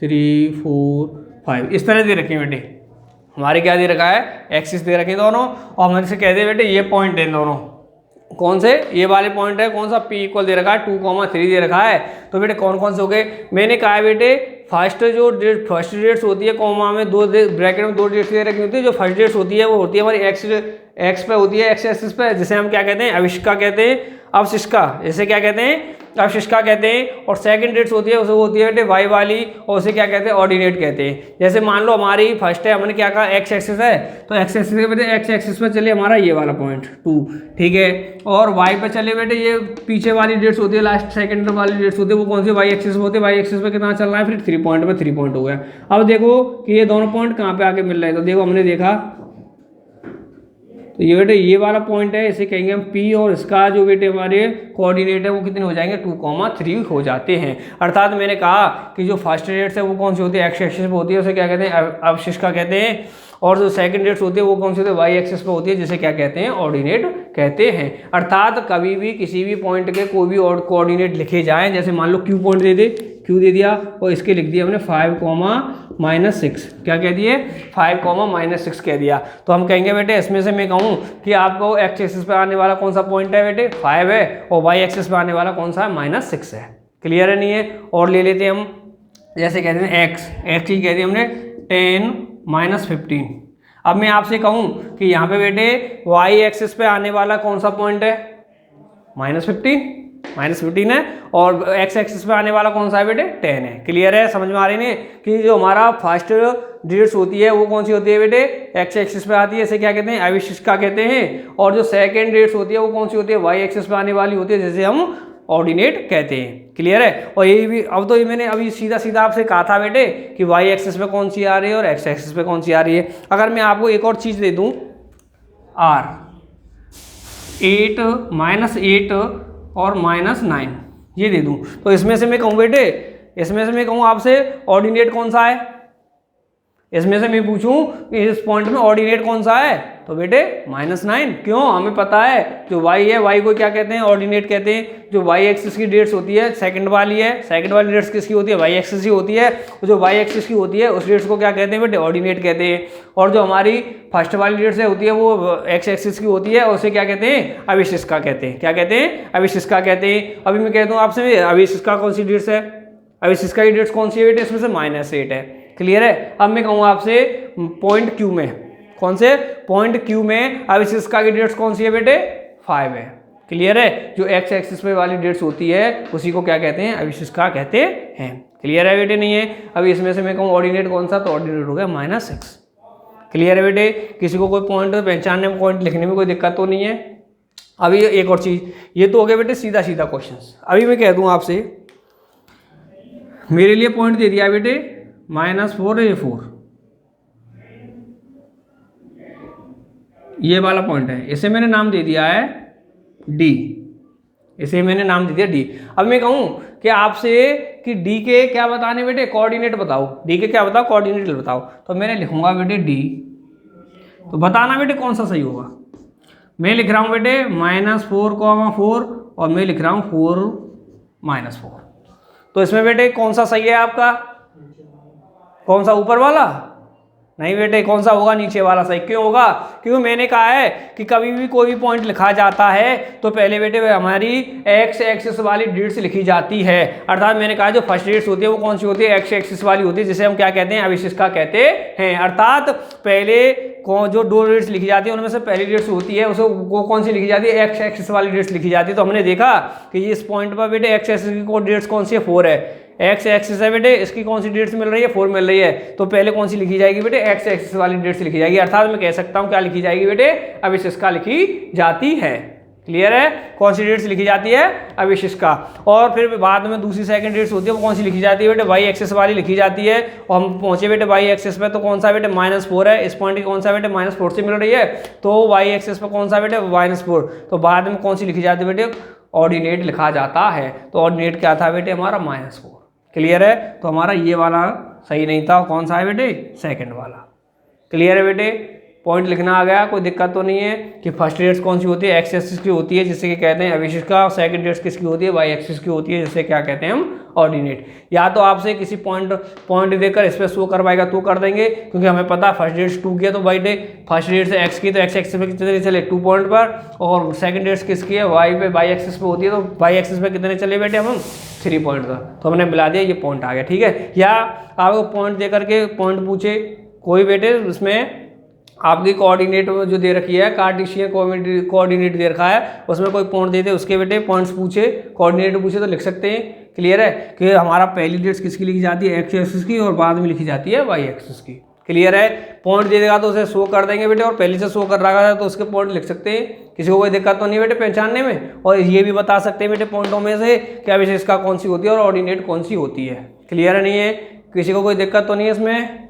Speaker 1: 3 4 5 इस तरह दे रखे हैं बेटे। हमारे क्या दे रखा है, एक्सिस दे रखे हैं दोनों, और हमारे से कह दे बेटे ये पॉइंट है दोनों, कौन से, ये वाले पॉइंट है, कौन सा P इक्वल दे रखा है 2,3 दे रखा है। तो बेटे कौन कौन से हो गए, मैंने कहा है बेटे फर्स्ट डेट्स होती है कॉमा में दो ब्रैकेट में 2 डेट्स दे रखी होती है। जो फर्स्ट डेट्स होती है वो होती है हमारी एक्स पे होती है, एक्स एक्सिस पे, जिसे हम क्या कहते हैं, अविष्का कहते हैं, अवशिष्का, इसे क्या कहते हैं, अवशिष्का कहते हैं। और सेकंड डेट्स होती है उसे होती है बेटे वाई वाली, और उसे क्या कहते हैं, ऑर्डिनेट कहते हैं। जैसे मान लो हमारी फर्स्ट है, हमने क्या कहा एक्स एक्सिस है, तो एक्स एक्सिस के बेटे एक्स एक्सिस पे चलिए हमारा ये वाला पॉइंट 2, ठीक है। और वाई पे चलिए बेटे ये पीछे वाली डेट्स होती है, लास्ट सेकंड वाली डेट्स होती है, वो कौन सी, वाई एक्सिस पे होती है। वाई एक्सिस पे कितना चल रहा है, फिर 3 पॉइंट पे 3 पॉइंट हो गया। अब देखो कि ये दोनों पॉइंट कहाँ पे आके मिल रहे हैं, तो देखो हमने देखा, तो ये बेटे ये वाला पॉइंट है, इसे कहेंगे हम P, और इसका जो बेटे हमारे कोऑर्डिनेट है वो कितने हो जाएंगे, 2,3 हो जाते हैं। अर्थात मैंने कहा कि जो फर्स्ट डेट्स है वो कौन सी होती है, एक्स एक्सिस पे होती है, उसे क्या कहते हैं, अवशिष्का कहते हैं। और जो सेकंड डेट्स होती है वो कौन सी होती है, वाई एक्सिस पे होती है, जिसे क्या कहते हैं, ऑर्डिनेट कहते हैं। अर्थात कभी भी किसी भी पॉइंट के कोई भी और कोऑर्डिनेट लिखे जाएं, जैसे मान लो Q पॉइंट दे दे, Q दे दिया, और इसके लिख दिया हमने 5,-6, क्या कह दिए, 5,-6 कह दिया। तो हम कहेंगे बेटे इसमें से मैं कहूँ कि आपको एक्स एक्सिस पे आने वाला कौन सा पॉइंट है बेटे, 5 है, और वाई एक्सिस पे आने वाला कौन सा है, -6 है। क्लियर है नहीं है। और ले लेते हैं हम, जैसे कहते हैं एक्स की कह दी हमने 10 -15। अब मैं आपसे कहूँ कि यहाँ पे बेटे वाई एक्सिस पे आने वाला कौन सा पॉइंट है, -15 है, और एक्स एक्सिस पे आने वाला कौन सा है बेटे, 10 है। क्लियर है, समझ में आ रही है कि जो हमारा फर्स्ट डेट्स होती है वो कौन सी होती है बेटे, एक्स एक्सिस पे आती है, इसे क्या कहते हैं, अविशिष्का कहते हैं। और जो सेकंड डेट्स होती है वो कौन सी होती है, वाई एक्सिस पे आने वाली होती है, जिसे हम ऑर्डिनेट कहते हैं। क्लियर है। और यही भी, अब तो ये मैंने अभी सीधा सीधा आपसे कहा था बेटे कि वाई एक्सिस पे कौन सी आ रही है और एक्स एक्सिस पे कौन सी आ रही है। अगर मैं आपको एक और चीज़ दे दूँ, R 8 -8 और -9 ये दे दूं, तो इसमें से मैं कहूँ बेटे, इसमें से मैं कहूँ आपसे ऑर्डिनेट कौन सा है, इसमें से मैं पूछूं कि इस पॉइंट में ऑर्डिनेट कौन सा है, तो बेटे -9। क्यों, हमें पता है जो y है, y को क्या कहते हैं, ऑर्डिनेट कहते हैं। जो y एक्सिस की डेट्स होती है सेकंड वाली है, सेकंड वाली डेट्स किसकी होती है, y एक्सिस की होती है। जो y एक्सिस की होती है उस डेट्स को क्या कहते हैं बेटे, ऑर्डिनेट कहते हैं। और जो हमारी फर्स्ट वाली डेट्स होती है वो x एक्सिस की होती है, उसे क्या कहते हैं, अविशिष्का कहते हैं। क्या कहते हैं, अविशिष्का कहते हैं। अभी मैं कहता हूँ आपसे अविशिष्का कौन सी डेट्स है, अविशिष्का की डेट्स कौन सी है बेटे, इसमें से -8 है। क्लियर है। अब मैं कहूँ आपसे पॉइंट Q में, कौन से पॉइंट Q में अविशिष्का की डेट्स कौन सी है बेटे, 5 है। क्लियर है। जो एक्स एक्सिस पे वाली डेट्स होती है उसी को क्या कहते हैं, अविशिष्का कहते हैं। क्लियर है बेटे, नहीं है। अभी इसमें से मैं कहूँ ऑर्डिनेट कौन सा, तो ऑर्डिनेट हो गया -6। क्लियर है बेटे। किसी को कोई पॉइंट पहचानने में, पॉइंट लिखने में कोई दिक्कत तो नहीं है। अभी एक और चीज़, ये तो हो गया बेटे सीधा सीधा क्वेश्चन। अभी मैं कह दूँ आपसे, मेरे लिए पॉइंट दे दिया बेटे -4 या 4, ये वाला पॉइंट है, इसे मैंने नाम दे दिया है D, इसे मैंने नाम दे दिया D। अब मैं कहूँ कि आपसे कि D के क्या बताने बेटे, कोऑर्डिनेट बताओ। D के क्या बताओ, कोऑर्डिनेट बताओ। तो मैंने लिखूंगा बेटे D, तो बताना बेटे कौन सा सही होगा। मैं लिख रहा हूँ बेटे -4,4 और मैं लिख रहा हूँ 4 -4। तो इसमें बेटे कौन सा सही है आपका, कौन सा, ऊपर वाला? नहीं बेटे, कौन सा होगा, नीचे वाला सही। क्यों होगा, क्योंकि मैंने कहा है कि कभी भी कोई भी पॉइंट लिखा जाता है तो पहले बेटे हमारी एक्स एक्सिस वाली डेट्स लिखी जाती है। अर्थात मैंने कहा जो फर्स्ट डेट्स होती है वो कौन सी होती है, एक्स एक्सिस वाली होती है, जिसे हम क्या कहते हैं, अविशिष्का कहते हैं। अर्थात पहले जो 2 डेट्स लिखी जाती है उनमें से पहली डेट्स होती है उसे वो कौन सी लिखी जाती है, एक्स एक्सिस वाली डेट्स लिखी जाती है। तो हमने देखा कि इस पॉइंट पर बेटे एक्स एक्सिस की डेट्स कौन सी है, 4 है। एक्स एक्सिस है बेटे, इसकी कौन सी डेट्स मिल रही है, 4 मिल रही है। तो पहले कौन सी लिखी जाएगी बेटे, एक्स एक्सिस वाली डेट्स लिखी जाएगी। अर्थात मैं कह सकता हूँ क्या लिखी जाएगी बेटे, अविशिष्का लिखी जाती है। क्लियर है। कौन सी डेट्स लिखी जाती है, अविशिष्का। और फिर बाद में दूसरी सेकंड डेट्स होती है वो कौन सी लिखी जाती है बेटे, वाई एक्सिस वाली लिखी जाती है। और हम पहुंचे बेटे वाई एक्सिस पे, तो कौन सा बेटे -4 है। इस पॉइंट की कौन सा बेटे -4 से मिल रही है, तो वाई एक्सिस पे कौन सा बेटे -4। तो बाद में कौन सी लिखी जाती है बेटे, ऑर्डिनेट लिखा जाता है। तो ऑर्डिनेट क्या था बेटे हमारा, -4। क्लियर है। तो हमारा ये वाला सही नहीं था, कौन सा है बेटे, सेकंड वाला। क्लियर है बेटे, पॉइंट लिखना आ गया, कोई दिक्कत तो नहीं है कि फर्स्ट रेट्स कौन सी होती है, एक्स एक्सिस की होती है जिससे कि कहते हैं अभिशिष्का, और सेकंड रेट्स किसकी होती है, वाई एक्सिस की होती है जिससे क्या कहते हैं हम ऑर्डिनेट। या तो आपसे किसी पॉइंट देकर इस पर शो करवाएगा तो कर देंगे, क्योंकि हमें पता है फर्स्ट रेट्स 2 की है तो वाई डे फर्स्ट रेट से एक्स की तो एक्स एक्सिस पे कितने चले 2 पॉइंट पर, और सेकंड रेट्स किसकी है वाई पे, वाई एक्सिस पे होती है तो वाई एक्सिस पे कितने चले बेटे हम 3 पॉइंट का, तो हमने मिला दिया, ये पॉइंट आ गया। ठीक है, या आपको पॉइंट दे करके पॉइंट पूछे कोई बेटे, उसमें आपकी कोऑर्डिनेट जो दे रखी है कार्टेशियन कोऑर्डिनेट दे रखा है, उसमें कोई पॉइंट देते उसके बेटे पॉइंट्स पूछे, कोऑर्डिनेट पूछे तो लिख सकते हैं। क्लियर है कि हमारा पहली डेट्स किसकी लिखी जाती है, एक्स एक्सिस की, और बाद में लिखी जाती है वाई एक्सिस की। क्लियर है, पॉइंट दे देगा तो उसे शो कर देंगे बेटे, और पहले से शो कर रखा है तो उसके पॉइंट लिख सकते हैं, किसी को कोई दिक्कत तो नहीं बेटे पहचानने में। और ये भी बता सकते हैं बेटे पॉइंटों में से क्या विशेषता कौन सी होती है और ऑर्डिनेट कौन सी होती है। क्लियर है, नहीं है, किसी को कोई दिक्कत तो नहीं है इसमें,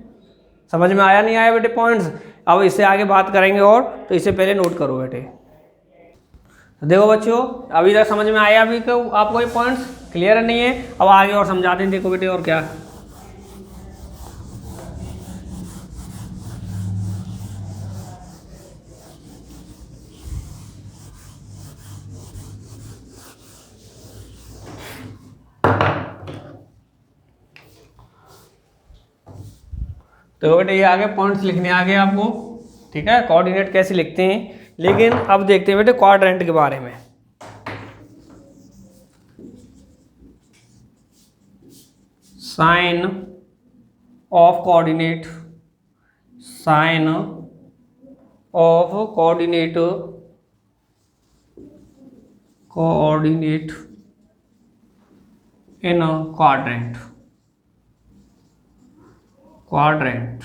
Speaker 1: समझ में आया नहीं आया बेटे पॉइंट्स। अब इससे आगे बात करेंगे और, तो इससे पहले नोट करो बेटे। देखो बच्चों, अभी तक समझ में आया अभी को आपको ये पॉइंट्स, क्लियर है नहीं है, अब आगे और समझाते हैं। देखो बेटे और क्या, तो बेटे ये आगे पॉइंट्स लिखने आ गए आपको। ठीक है, कोऑर्डिनेट कैसे लिखते हैं, लेकिन अब देखते हैं बेटे क्वाड्रेंट के बारे में। Sign of coordinate, sign of coordinate, coordinate in quadrant, quadrant.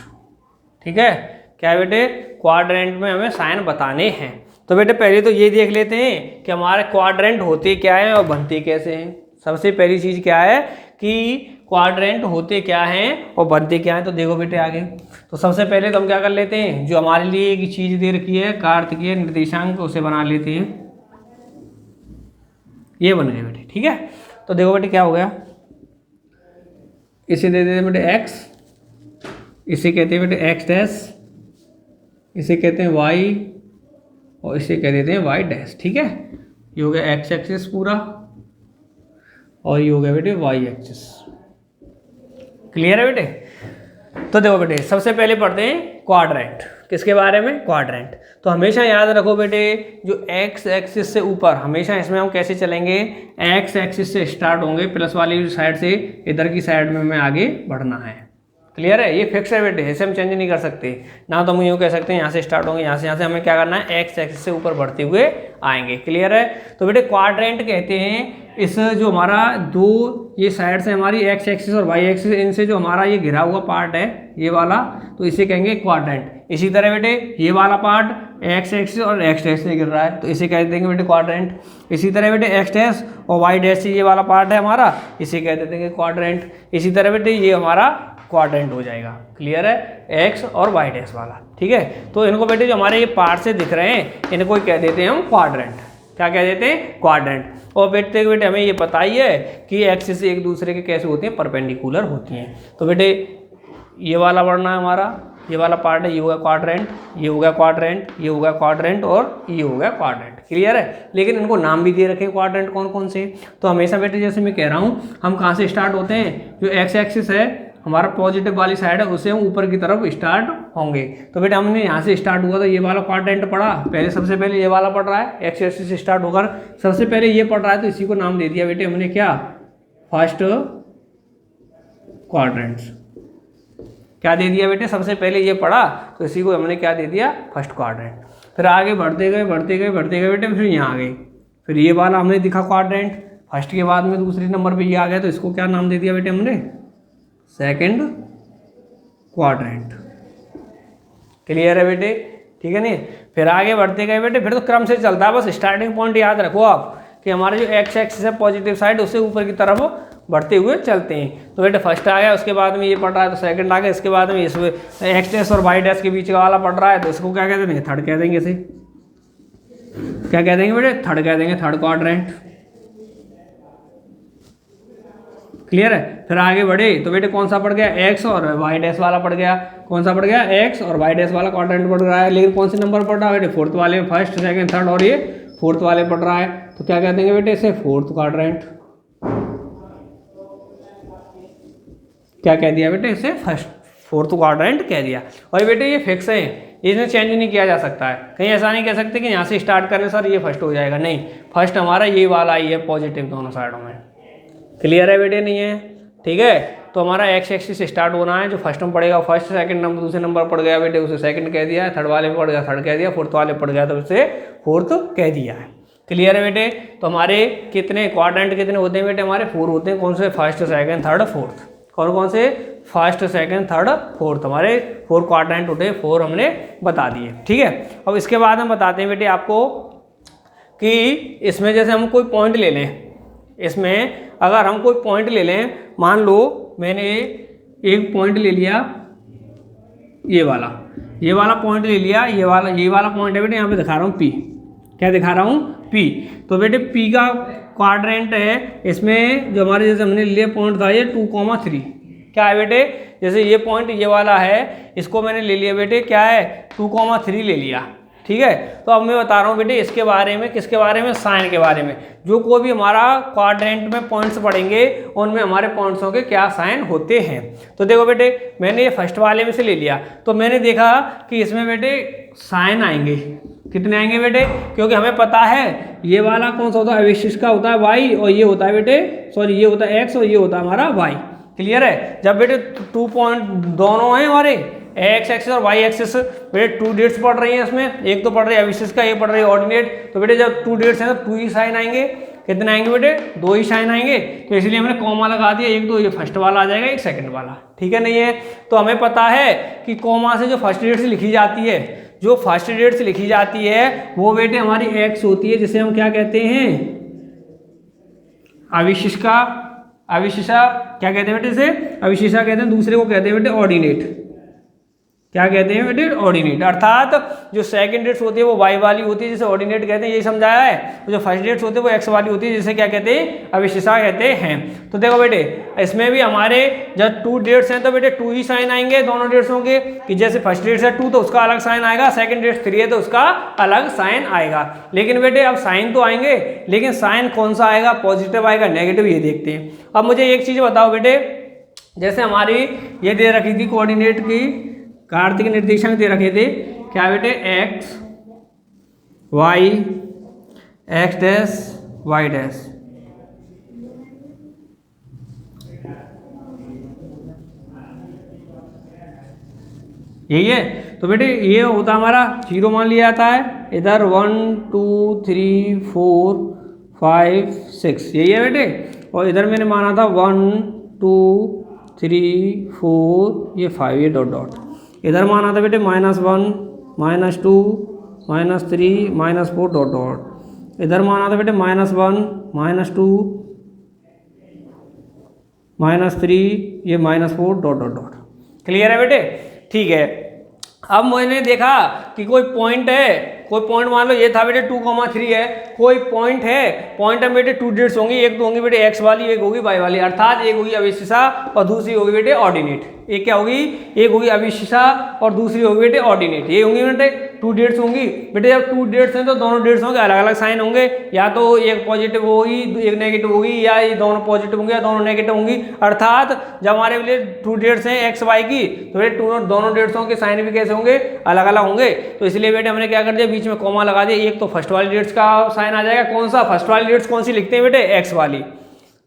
Speaker 1: ठीक है, क्या बेटे क्वाड्रेंट में हमें साइन बताने हैं। तो बेटे पहले तो ये देख लेते हैं कि हमारे क्वाड्रेंट होते क्या हैं और बनते कैसे हैं। सबसे पहली चीज़ क्या है कि क्वाड्रेंट होते क्या हैं और बनते क्या हैं। तो देखो बेटे आगे, तो सबसे पहले तो हम क्या कर लेते हैं, जो हमारे लिए एक चीज़ दे रखी है कार्तिकीय निर्देशांक, उसे बना लेते हैं। ये बन गए बेटे। ठीक है, तो देखो बेटे क्या हो गया, इसे दे देते बेटे एक्स, इसे कहते हैं बेटे एक्स डैश, इसे कहते हैं वाई, और इसे कह देते हैं वाई डैश। ठीक है, ये हो गया एक्स एक्सिस पूरा, और ये हो गया बेटे वाई एक्सिस। क्लियर है बेटे। तो देखो बेटे सबसे पहले पढ़ते हैं क्वाड्रेंट, किसके बारे में, क्वाड्रेंट। तो हमेशा याद रखो बेटे, जो एक्स एक्सिस से ऊपर, हमेशा इसमें हम कैसे चलेंगे, एक्स एक्सिस से स्टार्ट होंगे, प्लस वाली साइड से इधर की साइड में हमें आगे बढ़ना है। क्लियर है, ये फिक्स है बेटे, ऐसे हम चेंज नहीं कर सकते ना। तो हम यूँ कह सकते हैं यहाँ से स्टार्ट होंगे, यहाँ से हमें क्या करना है, एक्स एक्सिस से ऊपर बढ़ते हुए आएंगे। क्लियर है, तो बेटे क्वाड्रेंट कहते हैं इस जो हमारा दो ये साइड से हमारी एक्स एक्सिस और वाई एक्सिस, इनसे जो हमारा ये घिरा हुआ पार्ट है ये वाला, तो इसे कहेंगे क्वाड्रेंट। इसी तरह बेटे ये वाला पार्ट एक्स एक्सिस और एक्स डैश से गिर रहा है, तो इसे कह देंगे बेटे क्वाड्रेंट। इसी तरह बेटे एक्स डैश और वाई डैश से ये वाला पार्ट है हमारा, इसे कह देते हैं क्वाड्रेंट। इसी तरह बेटे ये हमारा क्वाड्रेंट हो जाएगा। क्लियर है, एक्स और वाई डैश वाला। ठीक है, तो इनको बेटे जो हमारे ये पार्ट से दिख रहे हैं इनको कह देते हैं हम क्वाड्रेंट। क्या कह देते हैं, क्वाड्रेंट। और बेटे हमें ये पता ही है कि एक्सिस एक दूसरे के कैसे होती हैं, परपेंडिकुलर होती हैं। तो बेटे ये वाला बढ़ना है हमारा, ये वाला पार्ट है, ये होगा क्वाड्रेंट, ये होगा क्वाड्रेंट, ये होगा क्वाड्रेंट, और ये होगा क्वाड्रेंट। क्लियर है, लेकिन इनको नाम भी दे रखे क्वाड्रेंट कौन कौन से। तो हमेशा बेटे जैसे मैं कह रहा हूँ, हम कहाँ से स्टार्ट होते हैं, जो एक्स एक्सिस है हमारा पॉजिटिव वाली साइड है, उससे हम ऊपर की तरफ स्टार्ट होंगे। तो बेटा हमने यहाँ से स्टार्ट हुआ तो ये वाला क्वाड्रेंट पढ़ा, पहले सबसे पहले ये वाला पढ़ रहा है, एक्स एक्सिस से स्टार्ट होकर सबसे पहले ये पढ़ रहा है, तो इसी को नाम दे दिया बेटे हमने क्या, फर्स्ट क्वाड्रेंट्स। क्या दे दिया बेटे, सबसे पहले ये पढ़ा तो इसी को हमने क्या दे दिया, फर्स्ट क्वाड्रेंट। फिर आगे बढ़ते गए बढ़ते गए बढ़ते गए बेटे, फिर यहाँ आ गए, फिर ये वाला हमने दिखा क्वाड्रेंट, फर्स्ट के बाद में दूसरे नंबर पे ये आ गया, तो इसको क्या नाम दे दिया बेटे हमने, सेकंड क्वाड्रेंट। क्लियर है बेटे, ठीक है नहीं। फिर आगे बढ़ते गए बेटे, फिर तो क्रम से चलता है, बस स्टार्टिंग पॉइंट याद रखो आप कि हमारे जो एक्स एक्सिस है पॉजिटिव साइड, उससे ऊपर की तरफ बढ़ते हुए चलते हैं। तो बेटे फर्स्ट आ गया, उसके बाद में ये पढ़ रहा है तो सेकंड आ गया, इसके बाद में इसमें एक्स डैश और वाई डैश के बीच का वाला पढ़ रहा है, तो इसको क्या कहते हैं, थर्ड कह देंगे। इसे क्या कह देंगे बेटे, थर्ड कह देंगे, थर्ड क्वाड्रेंट। क्लियर है। फिर आगे बढ़े तो बेटे कौन सा पड़ गया, एक्स और वाई डैश वाला पड़ गया। कौन सा पड़ गया, एक्स और वाई डैश वाला क्वाड्रेंट पड़ रहा है, लेकिन कौन से नंबर पड़ रहा है बेटे, फोर्थ वाले में, फर्स्ट सेकंड थर्ड और ये फोर्थ वाले पड़ रहा है। तो क्या कह देंगे बेटे इसे, फोर्थ क्वाड्रेंट। क्या कह दिया बेटे इसे, फोर्थ क्वाड्रेंट कह दिया। और बेटे ये फिक्स है, इसमें चेंज नहीं किया जा सकता है। कहीं ऐसा नहीं कह सकते कि यहाँ से स्टार्ट करें सर ये फर्स्ट हो जाएगा, नहीं, फर्स्ट हमारा ये वाला ही है पॉजिटिव दोनों साइडों में। क्लियर है बेटे, नहीं है, ठीक है। तो हमारा एक्स एक्सिस से स्टार्ट होना है, जो फर्स्ट में पड़ेगा फर्स्ट, सेकंड नंबर दूसरे नंबर पड़ गया बेटे उसे सेकंड कह दिया, थर्ड वाले में पड़ गया थर्ड कह दिया, फोर्थ वाले पड़ गया तो उसे फोर्थ कह दिया है। क्लियर है बेटे। तो हमारे कितने क्वाड्रेंट कितने होते हैं बेटे, हमारे 4 होते हैं। कौन से, फर्स्ट सेकंड थर्ड फोर्थ। कौन कौन से, फर्स्ट सेकंड थर्ड फोर्थ, हमारे 4 क्वाड्रेंट होते हैं, 4 हमने बता दिए, ठीक है। अब इसके बाद हम बताते हैं बेटे आपको कि इसमें जैसे हम कोई पॉइंट ले लें, इसमें अगर हम कोई पॉइंट ले लें, मान लो मैंने एक पॉइंट ले लिया, ये वाला पॉइंट ले लिया, ये वाला पॉइंट है बेटे, यहाँ पे दिखा रहा हूँ पी। क्या दिखा रहा हूँ, पी। तो बेटे पी का क्वाड्रेंट है, इसमें जो हमारे जैसे हमने लिया पॉइंट था ये 2,3। क्या है बेटे, जैसे ये पॉइंट ये वाला है, इसको मैंने ले लिया बेटे, क्या है 2,3 ले लिया, ठीक है। तो अब मैं बता रहा हूँ बेटे इसके बारे में, किसके बारे में, साइन के बारे में। जो कोई भी हमारा क्वाड्रेंट में पॉइंट्स पड़ेंगे उनमें हमारे पॉइंट्सों के क्या साइन होते हैं। तो देखो बेटे मैंने ये फर्स्ट वाले में से ले लिया, तो मैंने देखा कि इसमें बेटे साइन आएंगे, कितने आएंगे बेटे, क्योंकि हमें पता है ये वाला कौन सा होता है, अवशिष्ट का होता है वाई, और ये होता है बेटे, सॉरी ये होता है एक्स और ये होता है हमारा वाई। क्लियर है। जब बेटे 2 पॉइंट दोनों हैं हमारे, एक्स एक्सिस और वाई एक्सिस, बेटे 2 डेट्स पढ़ रही हैं इसमें, एक तो पढ़ रही है अवशिष्ट का, एक पढ़ रही है ऑर्डिनेट। तो बेटे जब 2 डेट्स हैं तो 2 ही साइन आएंगे। कितने आएंगे बेटे, 2 ही साइन आएंगे। तो इसलिए हमने कॉमा लगा दिया, एक तो ये फर्स्ट वाला आ जाएगा, एक सेकंड वाला, ठीक है, नहीं है। तो हमें पता है कि कॉमा से जो फर्स्ट डेट्स लिखी जाती है, जो फर्स्ट डेट्स लिखी जाती है वो बेटे हमारी एक्स होती है, जिसे हम क्या कहते हैं, अविशिष्टा। अविशिष्टा क्या कहते हैं बेटे, इसे अविशिष्टा कहते हैं, दूसरे को कहते हैं बेटे ऑर्डिनेट। क्या कहते हैं बेटे, ऑर्डिनेट। अर्थात जो सेकंड डेट्स होती है वो वाई वाली होती है, जिसे ऑर्डिनेट कहते हैं, यही समझाया है। जो फर्स्ट डेट्स होते हैं वो एक्स वाली होती है, जिसे क्या कहते हैं, अविशिष्टा कहते हैं। तो देखो बेटे इसमें भी हमारे जब 2 डेट्स हैं तो बेटे 2 ही साइन आएंगे दोनों डेट्सों के, कि जैसे फर्स्ट डेट्स है 2 तो उसका अलग साइन आएगा, सेकंड डेट्स 3 है तो उसका अलग साइन आएगा। लेकिन बेटे अब साइन तो आएंगे, लेकिन साइन कौन सा आएगा, पॉजिटिव आएगा नेगेटिव, ये देखते हैं। अब मुझे एक चीज बताओ बेटे, जैसे हमारी ये दे रखी थी कोऑर्डिनेट की कार्तिक निर्देशांक दे रखे थे, क्या बेटे X Y X dash Y dash, यही है। तो बेटे ये होता हमारा 0 मान लिया जाता है, इधर 1 2 3 4 5 6, यही है बेटे। और इधर मैंने माना था 1 2 3 4 ये 5, ये डॉट डॉट। इधर माना था बेटे -1 -2 -3 -4 डॉट डॉट। इधर माना था बेटे -1 -2 -3 ये -4 डॉट डॉट डॉट। क्लियर है बेटे, ठीक है। अब मैंने देखा कि कोई पॉइंट है, कोई पॉइंट मान लो ये था बेटे 2,3 है, कोई पॉइंट है, पॉइंट में बेटे 2 डेट्स होंगी, एक तो होंगी बेटे एक्स वाली, एक होगी वाई वाली, अर्थात एक होगी अविशिष्टा और दूसरी होगी बेटे ऑर्डिनेट। एक क्या होगी, एक होगी अविशिष्टा और दूसरी होगी बेटे ऑर्डिनेट। ये होंगी बेटे 2 डेट्स होंगी। बेटे जब 2 डेट्स हैं तो दोनों डेट्स होंगे अलग अलग साइन होंगे, या तो एक पॉजिटिव होगी एक नेगेटिव होगी, या ये दोनों पॉजिटिव होंगे या दोनों नेगेटिव होंगी। अर्थात जब हमारे लिए 2 डेट्स हैं एक्स वाई की, तो बेटे दोनों डेट्सों के साइन भी कैसे होंगे, अलग अलग होंगे। तो इसलिए बेटे हमने क्या कर दिया, बीच में कॉमा लगा दिया। एक तो फर्स्ट वाली डेट्स का साइन आ जाएगा, कौन सा, फर्स्ट वाली डेट्स कौन सी लिखते हैं बेटे, एक्स वाली।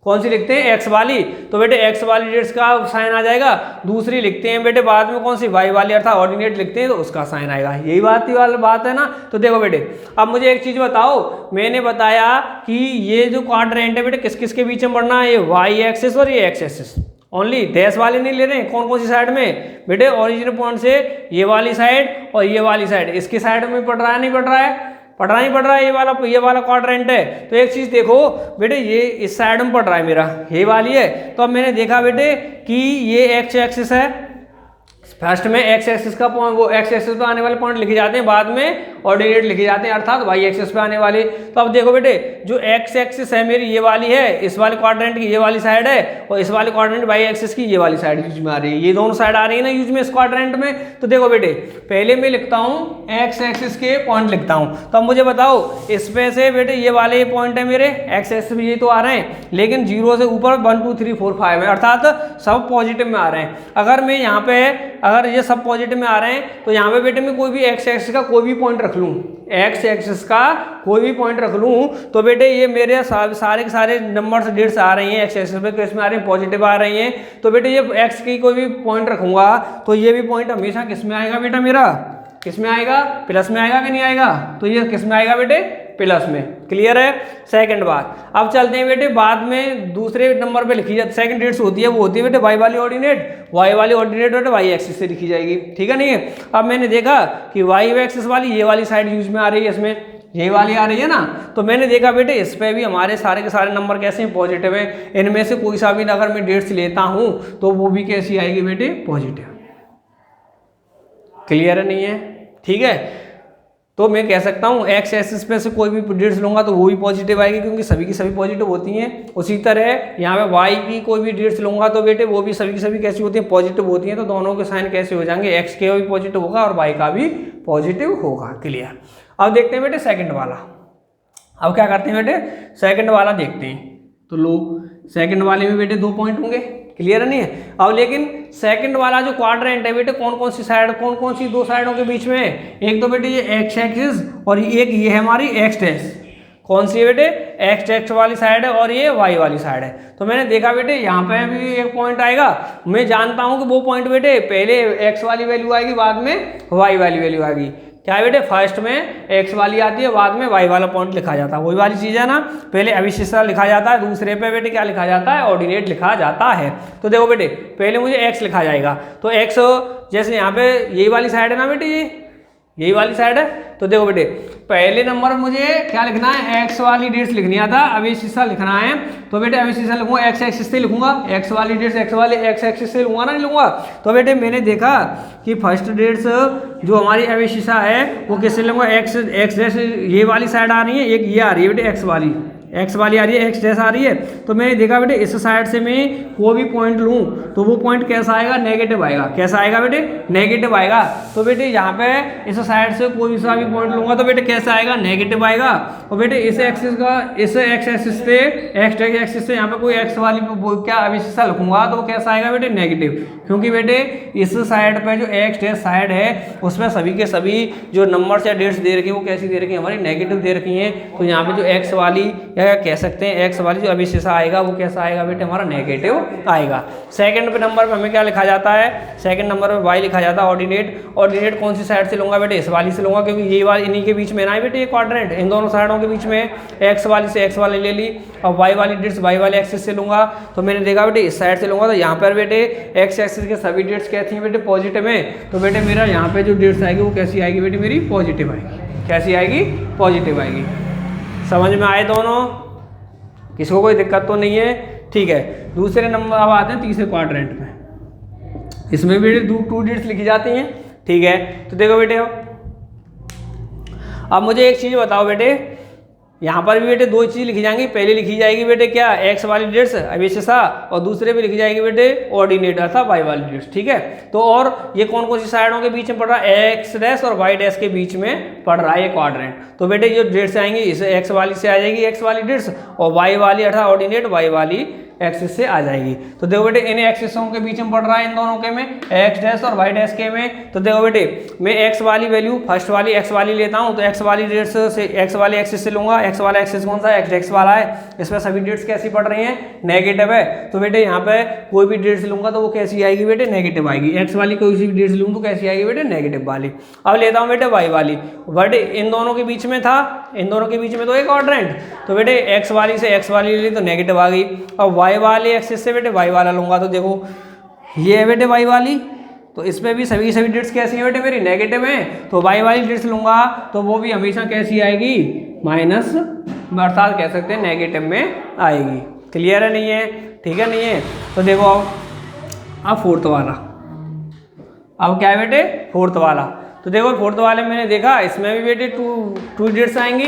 Speaker 1: कौन सी लिखते हैं, एक्स वाली। तो बेटे एक्स वाली डेट्स का साइन आ जाएगा। दूसरी लिखते हैं बेटे बाद में कौन सी, वाई वाली, अर्थात ऑर्डिनेट लिखते हैं तो उसका साइन आएगा। यही बात है ना। तो देखो बेटे अब मुझे एक चीज बताओ, मैंने बताया कि ये जो क्वाड्रेंट है बेटे किस किस के बीच में बढ़ना है, ये वाई एक्सिस और ये एक्स एक्सिस। ओनली डैश वाले नहीं ले रहे हैं, कौन कौन सी साइड में बेटे, ओरिजिनल पॉइंट से ये वाली साइड और ये वाली साइड, इसकी साइड में पड़ रहा है नहीं पड़ रहा है, पढ़ना ही पड़ रहा है, ये वाला क्वाड्रेंट है। तो एक चीज देखो बेटे, ये इस साइड में पड़ रहा है मेरा, ये वाली है। तो अब मैंने देखा बेटे कि ये एक्स एक्सिस है, फर्स्ट में एक्स एक्सिस का पॉइंट, वो एक्स एक्सिस पे आने वाले पॉइंट लिखे जाते हैं, बाद में ऑर्डिनेट लिखे जाते हैं, अर्थात वाई एक्सिस पे आने वाले। तो अब देखो बेटे, जो एक्स एक्सिस है मेरी ये वाली है, इस वाले क्वाड्रेंट की ये वाली साइड है, और इस वाले क्वाड्रेंट वाई एक्सिस की ये वाली साइड यूज में आ रही है। ये दोनों साइड आ रही है ना यूज में इस क्वाड्रेंट में। तो देखो बेटे, पहले मैं लिखता हूँ एक्स एक्सिस के पॉइंट लिखता हूँ। तो अब मुझे बताओ, इसमें से बेटे ये वाले पॉइंट है मेरे एक्स एक्सिस में, ये तो आ रहे हैं, लेकिन 0 से ऊपर 1 2 3 4 5 है, अर्थात सब पॉजिटिव में आ रहे हैं। अगर मैं यहाँ पे, अगर ये सब पॉजिटिव में आ रहे हैं, तो यहाँ पे बेटे मैं कोई भी एक्स एक्सिस का कोई भी पॉइंट रख लूँ, एक्स एक्सिस का कोई भी पॉइंट रख लूँ, तो बेटे ये मेरे सारे के सारे नंबर्स डेट्स आ रही हैं एक्स एक्सिस पे, तो इसमें आ रही हैं पॉजिटिव आ रही हैं। तो बेटे ये एक्स की कोई भी पॉइंट रखूँगा तो ये भी पॉइंट हमेशा किस में आएगा बेटा, मेरा किस में आएगा, प्लस में आएगा कि नहीं आएगा? तो ये किस में आएगा बेटे, प्लस में। क्लियर है? सेकंड बात। अब चलते हैं बेटे, बाद में दूसरे नंबर पे लिखी जाती सेकंड डेट्स होती है, वो होती है बेटे वाई वाली ऑर्डिनेट। वाई वाली ऑर्डिनेट बेटे वाई एक्सिस से लिखी जाएगी, ठीक है नहीं है? अब मैंने देखा कि वाई एक्सिस वाली ये वाली साइड यूज में आ रही है, इसमें यही वाली आ रही है ना, तो मैंने देखा बेटे इस पे भी हमारे सारे के सारे नंबर कैसे हैं, पॉजिटिव है। इनमें से कोई सा भी अगर मैं डेट्स लेता हूँ तो वो भी कैसी आएगी बेटे, पॉजिटिव। क्लियर है नहीं है? ठीक है, तो मैं कह सकता हूँ एक्स एक्सिस पे से कोई भी डेट्स लूंगा तो वो भी पॉजिटिव आएगी, क्योंकि सभी की सभी पॉजिटिव होती हैं। उसी तरह यहाँ पे वाई की कोई भी डेट्स लूंगा तो बेटे वो भी सभी की सभी कैसी होती हैं, पॉजिटिव होती हैं। तो दोनों के साइन कैसे हो जाएंगे, एक्स के भी पॉजिटिव होगा और वाई का भी पॉजिटिव होगा। क्लियर? अब देखते हैं बेटे सेकंड वाला। अब क्या करते हैं बेटे, सेकंड वाला देखते हैं। तो लो, सेकंड वाले में बेटे 2 पॉइंट होंगे। क्लियर नहीं है? अब लेकिन सेकंड वाला जो क्वाड्रेंट है बेटे, कौन कौन सी साइड, कौन कौन सी 2 साइडों के बीच में है? एक तो बेटे ये एक्स एक्सिस और एक ये है हमारी एक्स डैश। कौन सी है बेटे, एक्स एक्स वाली साइड है और ये वाई वाली साइड है। तो मैंने देखा बेटे यहाँ पे भी एक पॉइंट आएगा। मैं जानता हूँ कि वो पॉइंट बेटे पहले एक्स वाली वैल्यू आएगी, बाद में वाई वाली वैल्यू आएगी। क्या है बेटे, फर्स्ट में एक्स वाली आती है, बाद में वाई वाला पॉइंट लिखा जाता है। वही वाली चीज़ है ना, पहले अविशिष्टा लिखा जाता है, दूसरे पे बेटे क्या लिखा जाता है, ऑर्डिनेट लिखा जाता है। तो देखो बेटे, पहले मुझे एक्स लिखा जाएगा, तो एक्स जैसे यहाँ पे यही वाली साइड है ना बेटे, यही वाली साइड है। तो देखो बेटे, पहले नंबर मुझे क्या लिखना है, एक्स वाली डेट्स लिखनी आता, अविशिष्टा लिखना है। तो बेटे अविशिष्टा लिखूंगा, एक्स एक्सिस से लिखूंगा, एक्स वाली डेट्स एक्स वाले एक्स एक्सिस से लिखूंगा ना, नहीं लिखूंगा। तो बेटे मैंने देखा कि फर्स्ट डेट्स जो हमारी अविशिष्टा है वो किससे लिखूंगा, एक्स एक्स डैश ये वाली साइड आ रही है, एक ये आ रही है बेटे एक्स वाली आ रही है, एक्स डैश आ रही है। तो मैंने देखा बेटे इस साइड से मैं कोई भी पॉइंट लूँ तो वो पॉइंट कैसा आएगा, नेगेटिव आएगा। कैसा आएगा बेटे, नेगेटिव आएगा। तो बेटे यहाँ पे इस साइड से कोई सा भी पॉइंट लूंगा तो बेटे कैसा आएगा, नेगेटिव आएगा। और बेटे इस एक्सिस का, इस एक्स एक्सिस से एक्स एक्सिस से यहाँ पे कोई एक्स वाली क्या अविशिष्टा लिखूंगा तो वो कैसा आएगा बेटे, नेगेटिव। क्योंकि बेटे इस साइड पे जो एक्स डैश साइड है उसमें सभी के सभी जो नंबर्स या डेट्स दे रखी है वो कैसी दे रखी है, हमारी नेगेटिव दे रखी है। तो यहाँ पे जो एक्स वाली या कह सकते हैं एक्स वाली जो अविशिष्टा आएगा वो कैसा आएगा बेटे, हमारा नेगेटिव आएगा। सेकंड पे नंबर पे हमें क्या लिखा जाता है, सेकंड नंबर पे वाई लिखा जाता है, ऑर्डिनेट। ऑर्डिनेट कौन सी साइड से लूंगा बेटे, इस वाली से लूंगा, क्योंकि ये वाली इन्हीं के बीच में ना है बेटे, ये क्वाड्रेंट इन दोनों साइडों के बीच में एक्स वाली से एक्स वाली ले ली, और वाई वाली डेट्स वाई वाले एक्सिस से लूंगा। तो मैंने देखा बेटे इस साइड से लूंगा तो यहाँ पर बेटे एक्स एक्सिस के सभी डेट्स कैसी हैं बेटे, पॉजिटिव में। तो बेटे मेरा यहाँ पे जो डेट्स आएगी वो कैसी आएगी बेटे, मेरी पॉजिटिव आएगी। कैसी आएगी, पॉजिटिव आएगी। समझ में आए दोनों, किसको कोई दिक्कत तो नहीं है? ठीक है, दूसरे नंबर अब आते हैं तीसरे क्वाड्रेंट में। इसमें भी 2 डेट्स लिखी जाती हैं। ठीक है, तो देखो बेटे अब मुझे एक चीज़ बताओ बेटे, यहाँ पर भी बेटे 2 चीज़ लिखी जाएंगी। पहले लिखी जाएगी बेटे क्या, एक्स वाली डेट्स अविशिष्टा, और दूसरे पे लिखी जाएगी बेटे ऑर्डिनेट अर्थात वाई वाली डेट्स। ठीक है, तो और ये कौन कौन सी साइडों के बीच में पड़ रहा है, एक्स डैश और वाई डैश के बीच में पड़ रहा है ये क्वाड्रेंट। तो बेटे जो डेट्स आएंगी इस एक्स वाली से आ जाएगी एक्स वाली डेट्स, और वाई वाली अर्थात ऑर्डिनेट वाई वाली एक्सिस से आ जाएगी। तो देखो बेटे इन एक्सिसों के बीच में पड़ रहा है, इन दोनों के में, एक्स डैश और वाई डैश के में। तो देखो बेटे मैं एक्स वाली वैल्यू फर्स्ट वाली एक्स वाली लेता हूँ, तो एक्स वाली डेट्स से एक्स वाली एक्सिस से लूंगा। एक्स वाला एक्सिस कौन सा है, एक्स एक्स वाला है। इसमें सभी डेट्स कैसी पड़ रही हैं, नेगेटिव है। तो बेटे यहाँ पे कोई भी डेट्स लूंगा तो वो कैसी आएगी बेटे, नेगेटिव आएगी। एक्स वाली कोई सी भी डेट्स लूँ तो कैसी आएगी बेटे, नेगेटिव वाली। अब लेता हूँ बेटे वाई वाली, बेटे इन दोनों के बीच में था, इन दोनों के बीच में तो एक क्वाड्रेंट। तो बेटे एक्स वाली से एक्स वाली ले ली तो नेगेटिव आ गई। अब वाई वाली एक्सिस से बेटे वाई वाला लूंगा, तो देखो ये है बेटे वाई वाली, तो इसमें भी सभी सभी डेट्स कैसी है बेटे, मेरी नेगेटिव है। तो वाई वाली डेट्स लूंगा तो वो भी हमेशा कैसी आएगी, माइनस, अर्थात कह सकते हैं नेगेटिव में आएगी। क्लियर है नहीं है, ठीक है नहीं है। तो देखो अब फोर्थ वाला, अब क्या है बेटे, फोर्थ वाला। तो देखो फोर्थ वाले में मैंने देखा इसमें भी बेटे टू डिजिट्स आएंगी,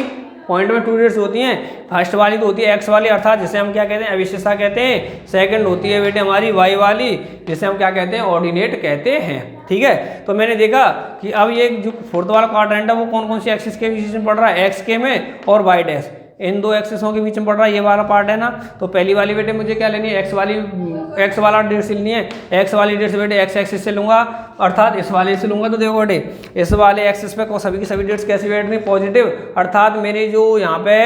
Speaker 1: पॉइंट में 2 डिजिट्स होती हैं। फर्स्ट वाली तो होती है एक्स वाली, अर्थात जिसे हम क्या कहते हैं, अविशेषा कहते हैं। सेकंड होती है बेटे हमारी वाई वाली, जिसे हम क्या कहते हैं, ऑर्डिनेट कहते हैं। ठीक है, तो मैंने देखा कि अब ये जो फोर्थ वाला क्वाड्रेंट है वो कौन कौन सी एक्सिस के बीच में पड़ रहा है, एक्स के में और वाई डैश, इन 2 एक्सिसों के बीच में पड़ रहा है, ये वाला पार्ट है ना। तो पहली वाली बेटे मुझे क्या लेनी है, एक्स वाला डिजिट लेनी है। एक्स वाली डिजिट बेटे एक्स एक्सिस से लूंगा, अर्थात इस वाले से लूंगा। तो देखो बेटे इस वाले एक्सिस पे सभी की सभी डिजिट्स कैसी बैठ रही, पॉजिटिव, अर्थात मेरी जो यहाँ पे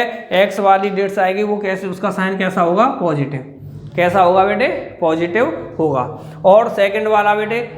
Speaker 1: एक्स वाली डिजिट्स आएगी वो कैसे, उसका साइन कैसा होगा, पॉजिटिव। कैसा होगा बेटे, पॉजिटिव होगा। और सेकंड वाला बेटे,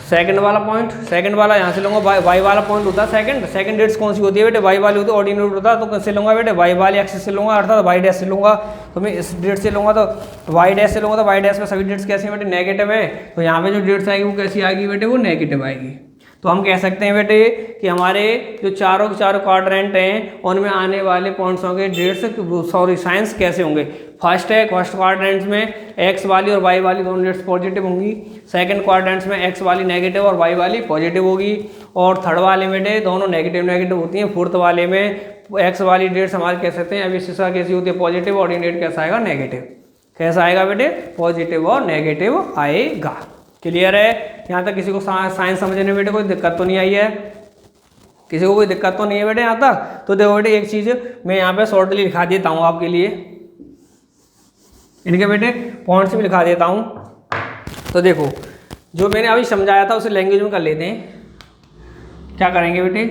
Speaker 1: सेकंड वाला पॉइंट, सेकंड वाला यहाँ से लूंगा, वाई वाला पॉइंट होता है सेकंड डिजिट्स कौन सी होती है बेटे, वाई वाली होती है, ऑर्डिनेट होता है। तो कैसे लूंगा बेटे, वाई वाली एक्सिस से लूंगा, अर्थात वाई डैश से लूंगा। तो मैं इस डिजिट से लूंगा, तो वाई डैश से लूंगा, तो वाई डैश में सभी डिजिट्स कैसी है बेटे, नेगेटिव है। तो यहाँ पे जो डिजिट्स आएगी वो कैसी आएगी बेटे, वो नेगेटिव आएगी। तो हम कह सकते हैं बेटे कि हमारे जो चारों के चारों क्वाड्रेंट हैं उनमें आने वाले पॉइंट्सों के डिजिट्स साइंस कैसे होंगे। फर्स्ट है, फर्स्ट क्वाड्रेंट्स में एक्स वाली और वाई वाली दोनों डिजिट्स पॉजिटिव होंगी। सेकंड क्वाड्रेंट्स में एक्स वाली नेगेटिव और वाई वाली पॉजिटिव होगी। और थर्ड वाले में बेटे दोनों नेगेटिव नेगेटिव होती हैं। फोर्थ वाले में एक्स वाली डिजिट्स हमारे कह सकते हैं अविशेषा कैसी होती है, पॉजिटिव, और ऑर्डिनेट कैसा आएगा, नेगेटिव। कैसा आएगा बेटे, पॉजिटिव और नेगेटिव आएगा। क्लियर है, यहाँ तक किसी को साइंस समझने में बेटे कोई दिक्कत तो नहीं आई है, किसी को कोई दिक्कत तो नहीं है बेटे यहाँ तक। तो देखो बेटे एक चीज़ मैं यहाँ पे शॉर्टली लिखा देता हूँ आपके लिए, इनके बेटे पॉइंट्स भी लिखा देता हूँ। तो देखो जो मैंने अभी समझाया था उसे लैंग्वेज में कर लेते हैं। क्या करेंगे बेटे,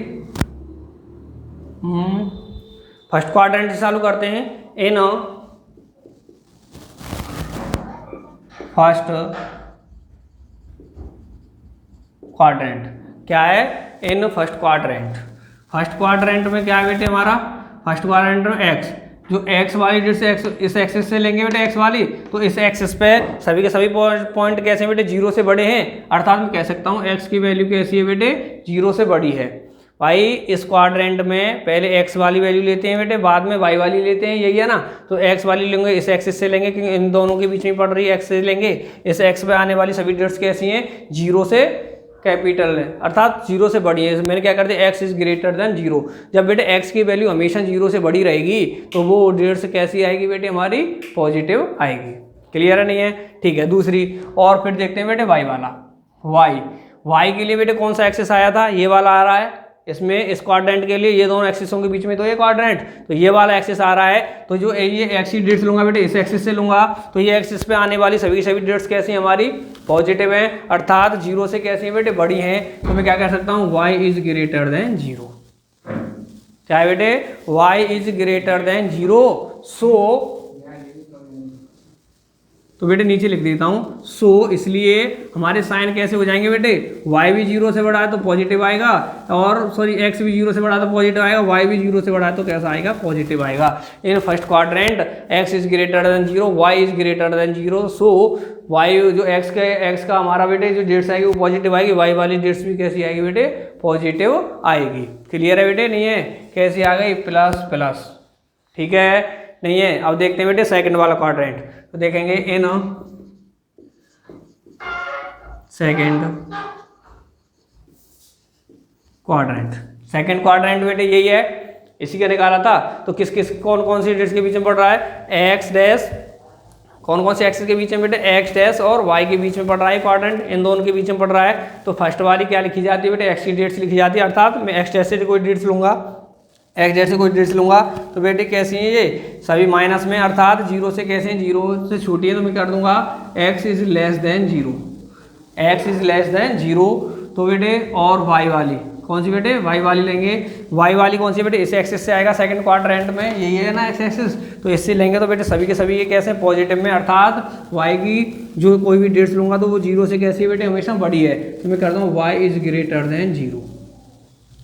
Speaker 1: फर्स्ट क्वाड्रेंट से चालू करते हैं। इन फर्स्ट क्वाड्रेंट, क्या है, in first quadrant. First quadrant में क्या है बेटे हमारा, फर्स्ट क्वाड्रेंट में एक्स, जो एक्स वाली डिजिट से एक्स, इस एक्सिस से लेंगे बेटे एक्स वाली, तो इस एक्सिस पे सभी के सभी पॉइंट कैसे बेटे, 0 से बड़े हैं। अर्थात मैं कह सकता हूँ एक्स की वैल्यू कैसी है बेटे, 0 से बड़ी है। भाई इस क्वाड्रेंट में पहले एक्स वाली वैल्यू लेते हैं बेटे, बाद में वाई वाली लेते हैं, यही है ना। तो एक्स वाली लेंगे, इस एक्सिस से लेंगे क्योंकि इन दोनों के बीच में पड़ रही है, एक्स से लेंगे। इस एक्स पे आने वाली सभी डिजिट्स कैसी हैं, 0 से कैपिटल है, अर्थात 0 से बड़ी है। मैंने क्या कर दिया, एक्स इज ग्रेटर देन 0। जब बेटे एक्स की वैल्यू हमेशा 0 से बड़ी रहेगी तो वो डिजिट्स कैसी आएगी बेटे, हमारी पॉजिटिव आएगी। क्लियर है, नहीं है, ठीक है। दूसरी और फिर देखते हैं बेटे वाई वाला। वाई के लिए बेटे कौन सा एक्सिस आया था, ये वाला आ रहा है। इसमें इस क्वाड्रेंट के लिए ये दोनों एक्सिसों के बीच में तो ये क्वाड्रेंट, तो ये वाला एक्सिस आ रहा है। तो जो ये एक्स की डिजिट्स लूंगा बेटे, इस एक्सिस से लूंगा, तो ये एक्सिस पे आने वाली सभी डिजिट्स कैसी हैं, हमारी पॉजिटिव हैं, अर्थात 0 से कैसी हैं बेटे, बड़ी हैं। तो मैं क्या कह सकता हूँ, y इज ग्रेटर देन 0। क्या है बेटे, y इज ग्रेटर देन 0। सो तो बेटे नीचे लिख देता हूँ सो, इसलिए हमारे साइन कैसे हो जाएंगे बेटे, y भी 0 से बड़ा है तो पॉजिटिव आएगा, और सॉरी x भी 0 से बड़ा है तो पॉजिटिव आएगा, y भी 0 से बड़ा है तो कैसा आएगा, पॉजिटिव आएगा। In first quadrant x is greater than 0, y is greater than 0। So y जो x का हमारा बेटे जो डिजिट्स आएगी वो पॉजिटिव आएगी, y वाली डिजिट्स भी कैसी आएगी बेटे, पॉजिटिव आएगी। क्लियर है बेटे, नहीं है, कैसी आ गई, प्लस प्लस। ठीक है, नहीं है। अब देखते हैं बेटे सेकंड वाला क्वाड्रेंट। तो देखेंगे in second quadrant, second quadrant बेटे यही है, इसी का निकाला था। तो किस किस कौन कौन सी डिजिट्स के बीच में पड़ रहा है, एक्स डैश, कौन कौन से एक्सिस के बीच में बेटे, एक्स डैश और वाई के बीच में पड़ रहा है क्वाड्रेंट, इन दोनों के बीच में पड़ रहा है। तो फर्स्ट वाली क्या लिखी जाती है बेटे, एक्स की डिजिट्स लिखी जाती है, अर्थात मैं एक्स डैश से कोई डिजिट्स लूंगा, एक्स डैश से कोई डिजिट्स लूंगा तो बेटे कैसी हैं ये, सभी माइनस में, अर्थात 0 से कैसे हैं, 0 से छोटी है। तो मैं कर दूंगा x is less than 0, x is less than 0। तो बेटे और y वाली कौन सी बेटे, y वाली लेंगे, y वाली कौन सी बेटे, इस एक्सिस से आएगा सेकंड क्वाड्रेंट में, यही है ना एक्स एक्सिस, तो इससे लेंगे तो बेटे सभी के सभी ये कैसे पॉजिटिव में, अर्थात y की जो कोई भी डिजिट्स लूंगा तो वो 0 से कैसी है बेटे, हमेशा बड़ी है। तो मैं करता हूँ y is greater than 0।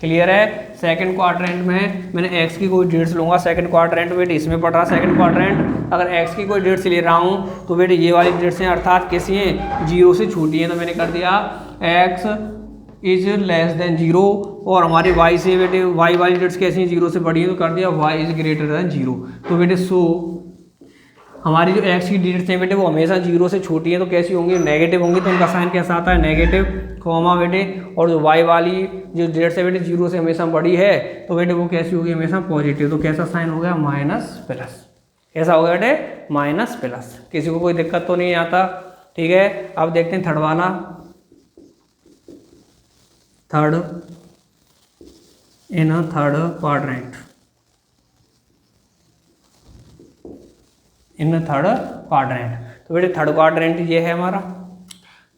Speaker 1: Clear है। सेकंड क्वाड्रेंट में मैंने x की कोई डिजिट्स लूंगा, सेकंड क्वाड्रेंट बेटे इसमें पड़ रहा है सेकंड क्वाड्रेंट, अगर x की कोई डिजिट्स ले रहा हूँ तो बेटे ये वाली डिजिट्स हैं, अर्थात कैसी हैं, 0 से छोटी हैं। तो मैंने कर दिया x इज लेस देन 0, और हमारी y से बेटे y वाली डिजिट्स कैसी हैं, 0 से बड़ी हैं, तो कर दिया y इज ग्रेटर देन 0। तो बेटे सो हमारी जो एक्स की डिजिट्स हैं बेटे वो हमेशा 0 से छोटी है तो कैसी होंगी, नेगेटिव होंगी, तो उनका साइन कैसा आता है, नेगेटिव, कॉमा बेटे। और जो वाई वाली जो डिजिट्स है बेटे 0 से हमेशा बड़ी है तो बेटे वो कैसी होगी, हमेशा पॉजिटिव, तो कैसा साइन हो गया, माइनस प्लस। कैसा हो गया बेटे, माइनस प्लस। किसी को कोई दिक्कत तो नहीं आता, ठीक है। अब देखते हैं थर्ड वाला, third in third quadrant, in third quadrant. तो बेटे थर्ड क्वाड्रेंट ये है हमारा।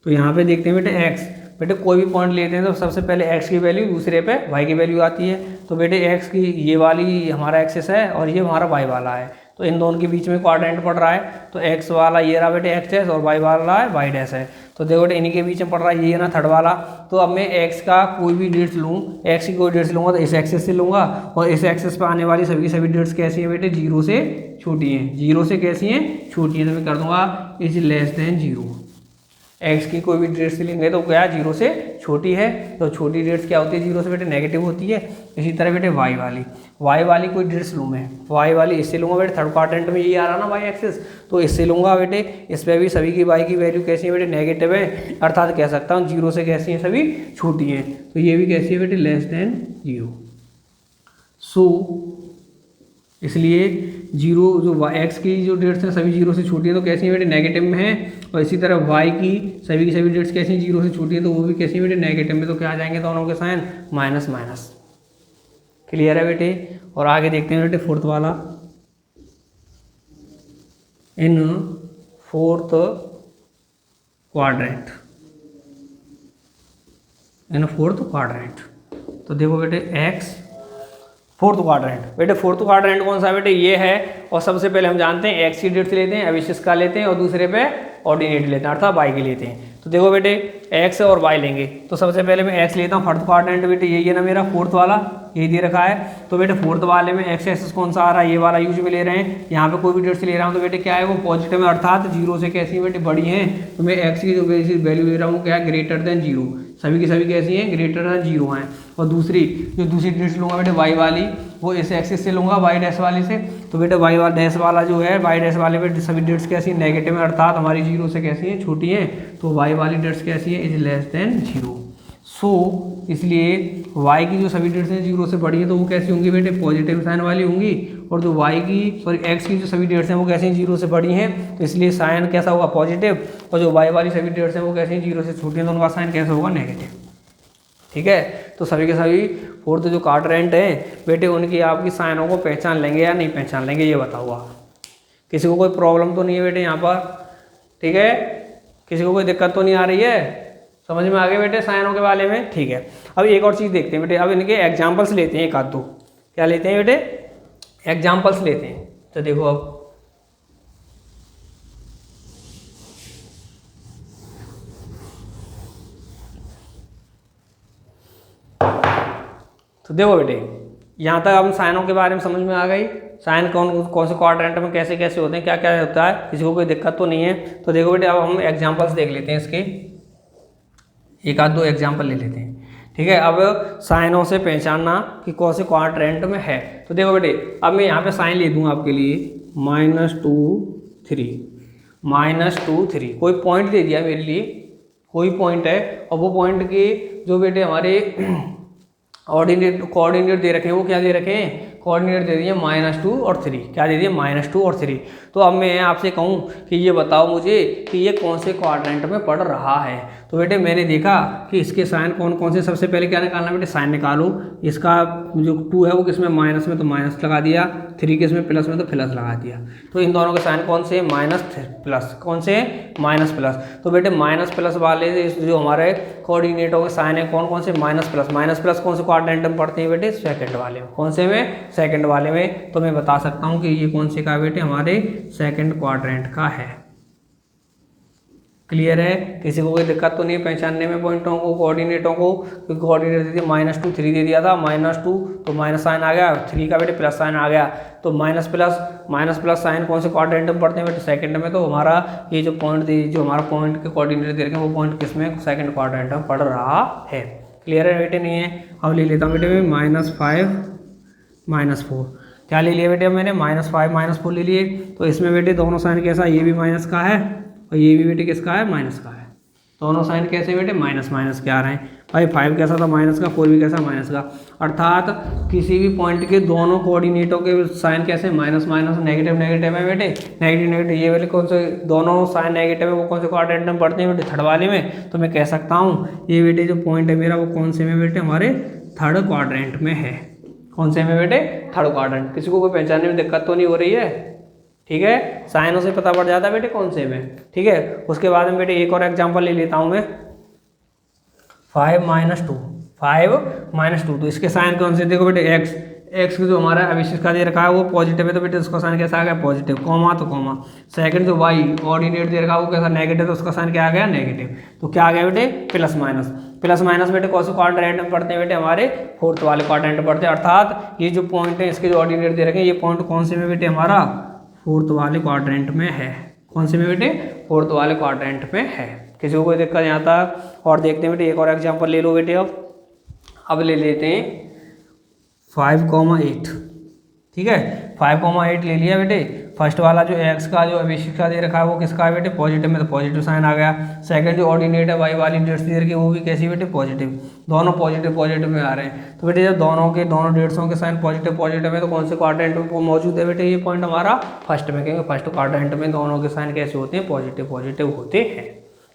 Speaker 1: तो यहाँ पे देखते हैं बेटे एक्स, बेटे कोई भी पॉइंट लेते हैं तो सबसे पहले एक्स की वैल्यू, दूसरे पे वाई की वैल्यू आती है। तो बेटे एक्स की ये वाली हमारा एक्सिस है और ये हमारा वाई वाला है, तो इन दोनों के बीच में क्वाड्रेंट पड़ रहा है। तो एक्स वाला ये रहा बेटे एक्स डैश और वाई वाला है वाई डैश है। तो देखो बेटे इन्हीं के बीच में पड़ रहा है, ये है ना थर्ड वाला। तो अब मैं एक्स का कोई भी डिजिट लूँ, एक्स की कोई डिजिट लूँगा तो इस एक्सिस से लूँगा, और इस एक्सिस पर आने वाली सभी की सभी डिजिट्स कैसी हैं बेटे, 0 से छोटी हैं। 0 से कैसी हैं, छोटी हैं। तो मैं कर दूंगा इज लेस देन 0। एक्स की कोई भी डिजिट्स लेंगे तो क्या 0 से छोटी है, तो छोटी डिजिट्स क्या होती है, 0 से बेटे नेगेटिव होती है। इसी तरह बेटे वाई वाली कोई डिजिट्स लूँ मैं, वाई वाली इससे लूँगा बेटे, थर्ड क्वाड्रेंट में ये आ रहा ना वाई एक्सिस, तो इससे लूँगा बेटे। इस पर भी सभी की वाई की वैल्यू कैसी है बेटे, नेगेटिव है, अर्थात कह सकता हूँ 0 से कैसी हैं, सभी छोटी हैं। तो ये भी कैसी है बेटे, लेस देन 0। सो इसलिए 0 जो एक्स की जो डिजिट्स हैं सभी 0 से छोटी हैं तो कैसी हैं बेटे, नेगेटिव में है। और इसी तरह वाई की सभी डिजिट्स कैसी हैं, 0 से छोटी हैं तो वो भी कैसी हैं बेटे, नेगेटिव में। तो क्या आ जाएंगे दोनों के साइन, माइनस माइनस। क्लियर है बेटे। और आगे देखते हैं बेटे फोर्थ वाला, in fourth quadrant, in fourth quadrant. तो देखो बेटे एक्स फोर्थ क्वाड्रेंट, बेटे फोर्थ क्वाड्रेंट कौन सा है बेटे, ये है। और सबसे पहले हम जानते हैं एक्स की डिजिट्स लेते हैं, अविशेष का लेते हैं, और दूसरे पे ऑर्डिनेट लेते हैं अर्थात वाई की लेते हैं। तो देखो बेटे एक्स और वाई लेंगे, तो सबसे पहले मैं एक्स लेता हूँ। फोर्थ क्वाड्रेंट बेटे यही है ना मेरा, फोर्थ वाला ये दे रखा है। तो बेटे फोर्थ वाले में एक्स एक्सिस कौन सा आ रहा है, ये वाला यूज में ले रहे हैं। यहाँ पे कोई भी डिजिट्स ले रहा हूँ तो बेटे क्या है, वो पॉजिटिव है, अर्थात 0 से कैसी बेटे बड़ी हैं। तो मैं एक्स की जो वैल्यू ले रहा हूँ क्या है, ग्रेटर देन 0। सभी की सभी कैसी हैं, ग्रेटर देन 0 हैं। और दूसरी डिजिट लूँगा बेटे वाई वाली, वो इस एक्सिस से लूँगा वाई डैश वाले से। तो बेटे वाई डैश वाला जो है, वाई डैश वाले पे सभी डिजिट्स कैसी हैं, नेगेटिव है, अर्थात हमारी 0 से कैसी हैं, छोटी हैं। तो वाई वाली डिजिट्स कैसी है, इज लेस देन 0। सो इसलिए y की जो सभी डिजिट्स हैं 0 से बड़ी हैं तो वो कैसी होंगी बेटे, पॉजिटिव साइन वाली होंगी। और जो y की x की जो सभी डिजिट्स हैं वो कैसी हैं, 0 से बड़ी हैं, तो इसलिए साइन कैसा होगा, पॉजिटिव। और जो y वाली सभी डिजिट्स हैं वो कैसी हैं, 0 से छोटी हैं, तो उनका साइन कैसा होगा, नेगेटिव। ठीक है। तो सभी के सभी फोर्थ जो क्वाड्रेंट हैं बेटे उनकी आपकी साइनों को पहचान लेंगे या नहीं पहचान लेंगे, ये बताओ आप। किसी को कोई प्रॉब्लम तो नहीं है बेटे यहाँ पर, ठीक है, किसी को कोई दिक्कत तो नहीं आ रही है, समझ में आ गए बेटे साइनों के बारे में। ठीक है। अब एक और चीज़ देखते हैं बेटे, अब इनके एग्जाम्पल्स लेते हैं, एक आध दो। क्या लेते हैं बेटे, एग्जाम्पल्स लेते हैं। तो देखो अब तो देखो बेटे यहाँ तक हम साइनों के बारे में समझ में आ गई, साइन कौन से क्वाड्रेंट में कैसे कैसे होते हैं, क्या क्या होता है, किसी को कोई दिक्कत तो नहीं है। तो देखो बेटे अब हम एग्जाम्पल्स देख लेते हैं, इसके एक आध दो एग्जाम्पल ले लेते हैं। ठीक है। अब साइनों से पहचानना कि कौन से क्वाड्रेंट में है। तो देखो बेटे अब मैं यहाँ पे साइन ले दूँगा आपके लिए, -2 3 -2 3। कोई पॉइंट दे दिया मेरे लिए, कोई पॉइंट है, और वो पॉइंट के जो बेटे हमारे कोऑर्डिनेट दे रखे हैं, वो क्या दे रखे हैं, कोऑर्डिनेट दे दिए -2 और 3। क्या दे दिए, -2 और 3। तो अब मैं आपसे कहूँ कि ये बताओ मुझे कि ये कौन से क्वाड्रेंट में पड़ रहा है। तो बेटे मैंने देखा कि इसके साइन कौन कौन से, सबसे पहले क्या निकालना बेटे, साइन निकालो। इसका जो 2 है वो किसमें, माइनस में, तो माइनस लगा दिया। 3 किसमें, प्लस में, तो प्लस लगा दिया। तो इन दोनों के साइन कौन से, माइनस प्लस, कौन से, माइनस प्लस। तो बेटे माइनस प्लस वाले जो हमारे कोऑर्डिनेटों के साइन है कौन कौन से, माइनस प्लस कौन से क्वाड्रेंट में पढ़ते हैं बेटे, सेकंड वाले में। कौन से में, सेकंड वाले में। तो मैं बता सकता हूँ कि ये कौन से का बेटे, हमारे सेकंड क्वाड्रेंट का है। क्लियर है, किसी को कोई दिक्कत तो नहीं पहचानने में पॉइंटों को, कोऑर्डिनेटों को। क्योंकि कोऑर्डिनेट दे दिया -2 3 दे दिया था, -2 तो माइनस साइन आ गया, 3 का बेटे प्लस साइन आ गया। तो माइनस प्लस साइन कौन से क्वाड्रेंट में पढ़ते हैं बेटे, सेकंड में। तो हमारा ये जो पॉइंट जो हमारा पॉइंट के कोऑर्डिनेट दे रखे हैं वो पॉइंट किसमें, सेकंड क्वाड्रेंट में पढ़ रहा है। क्लियर है बेटे, नहीं है। अब ले लेता हूँ बेटे मैं -5 -4। क्या ले लिया बेटे मैंने -5 -4 ले लिए। तो इसमें बेटे दोनों साइन कैसा, ये भी माइनस का है और ये भी बेटे किसका है, माइनस का है। दोनों साइन कैसे बेटे, माइनस माइनस के आ रहे हैं। भाई 5 कैसा था, माइनस का, 4 भी कैसा, माइनस का। अर्थात किसी भी पॉइंट के दोनों कोऑर्डिनेटों के साइन कैसे, माइनस माइनस, नेगेटिव नेगेटिव है बेटे, नेगेटिव नेगेटिव। ये वाले कौन से दोनों साइन नेगेटिव है, वो कौन से क्वाड्रेंट में पढ़ते हैं बेटे, थर्ड वाले में। तो मैं कह सकता हूँ ये बेटे जो पॉइंट है मेरा वो कौन से में बेटे, हमारे थर्ड क्वाड्रेंट में है। कौन से में बेटे, थर्ड क्वाड्रेंट। किसी को कोई पहचानने में दिक्कत तो नहीं हो रही है, ठीक है, साइनों से पता पड़ जाता है बेटे कौन से में, ठीक है। उसके बाद में बेटे एक और एग्जांपल ले लेता हूँ मैं, 5 - 2। तो इसके साइन कौन से, देखो बेटे एक्स जो हमारा अभिशिष्ट का दे रखा है वो पॉजिटिव है, तो बेटे उसका साइन कैसा आ गया, पॉजिटिव, कॉमा तो कॉमा। सेकंड जो वाई कोऑर्डिनेट दे रखा है वो कैसा, नेगेटिव, तो उसका साइन क्या आ गया, नेगेटिव। तो क्या आ गया बेटे, प्लस माइनस। प्लस माइनस बेटे कौन से क्वाड्रेंट में पढ़ते हैं बेटे, हमारे फोर्थ वाले क्वाड्रेंट में पढ़ते हैं। अर्थात ये जो पॉइंट है इसके जो ऑर्डिनेट दे रखे हैं ये पॉइंट कौन से में बेटे, हमारा फोर्थ वाले क्वाड्रेंट में है। कौन से में बेटे, फोर्थ वाले क्वाड्रेंट में है। किसी को कोई दिक्कत यहाँ तक। और देखते हैं बेटे एक और एग्जांपल ले लो बेटे। अब ले लेते हैं 5,8, ठीक है। 5,8 ले लिया बेटे। फर्स्ट वाला जो एक्स का जो अभिशिष्ट का दे रखा है वो किसका है बेटे, पॉजिटिव में, तो पॉजिटिव साइन आ गया। सेकंड जो ऑर्डिनेट है वाई वाली डेट्स दे रखी है वो भी कैसी बेटे, पॉजिटिव। दोनों पॉजिटिव पॉजिटिव में आ रहे हैं। तो बेटे जब दोनों डेट्सों के साइन पॉजिटिव पॉजिटिव है तो कौन से क्वाड्रेंट में मौजूद है बेटे, ये पॉइंट हमारा फर्स्ट में, क्योंकि फर्स्ट क्वाड्रेंट में दोनों के साइन कैसे होते हैं, पॉजिटिव पॉजिटिव होते हैं।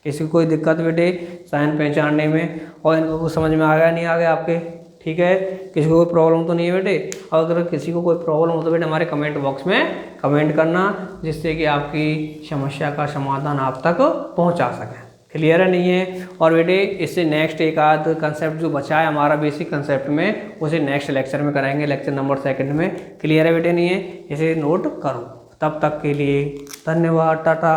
Speaker 1: किसी को कोई दिक्कत बेटे साइन पहचानने में, और इनको कुछ समझ में आ गया नहीं आ गया आपके, ठीक है। किसी को कोई प्रॉब्लम तो नहीं है बेटे। और अगर किसी को कोई प्रॉब्लम हो तो बेटे हमारे कमेंट बॉक्स में कमेंट करना, जिससे कि आपकी समस्या का समाधान आप तक पहुंचा सकें। क्लियर है नहीं है। और बेटे इससे नेक्स्ट एक आध कंसेप्ट जो बचा है हमारा बेसिक कंसेप्ट में, उसे नेक्स्ट लेक्चर में कराएंगे, लेक्चर नंबर 2 में। क्लियर है बेटे नहीं है, इसे नोट करो। तब तक के लिए धन्यवाद, टाटा।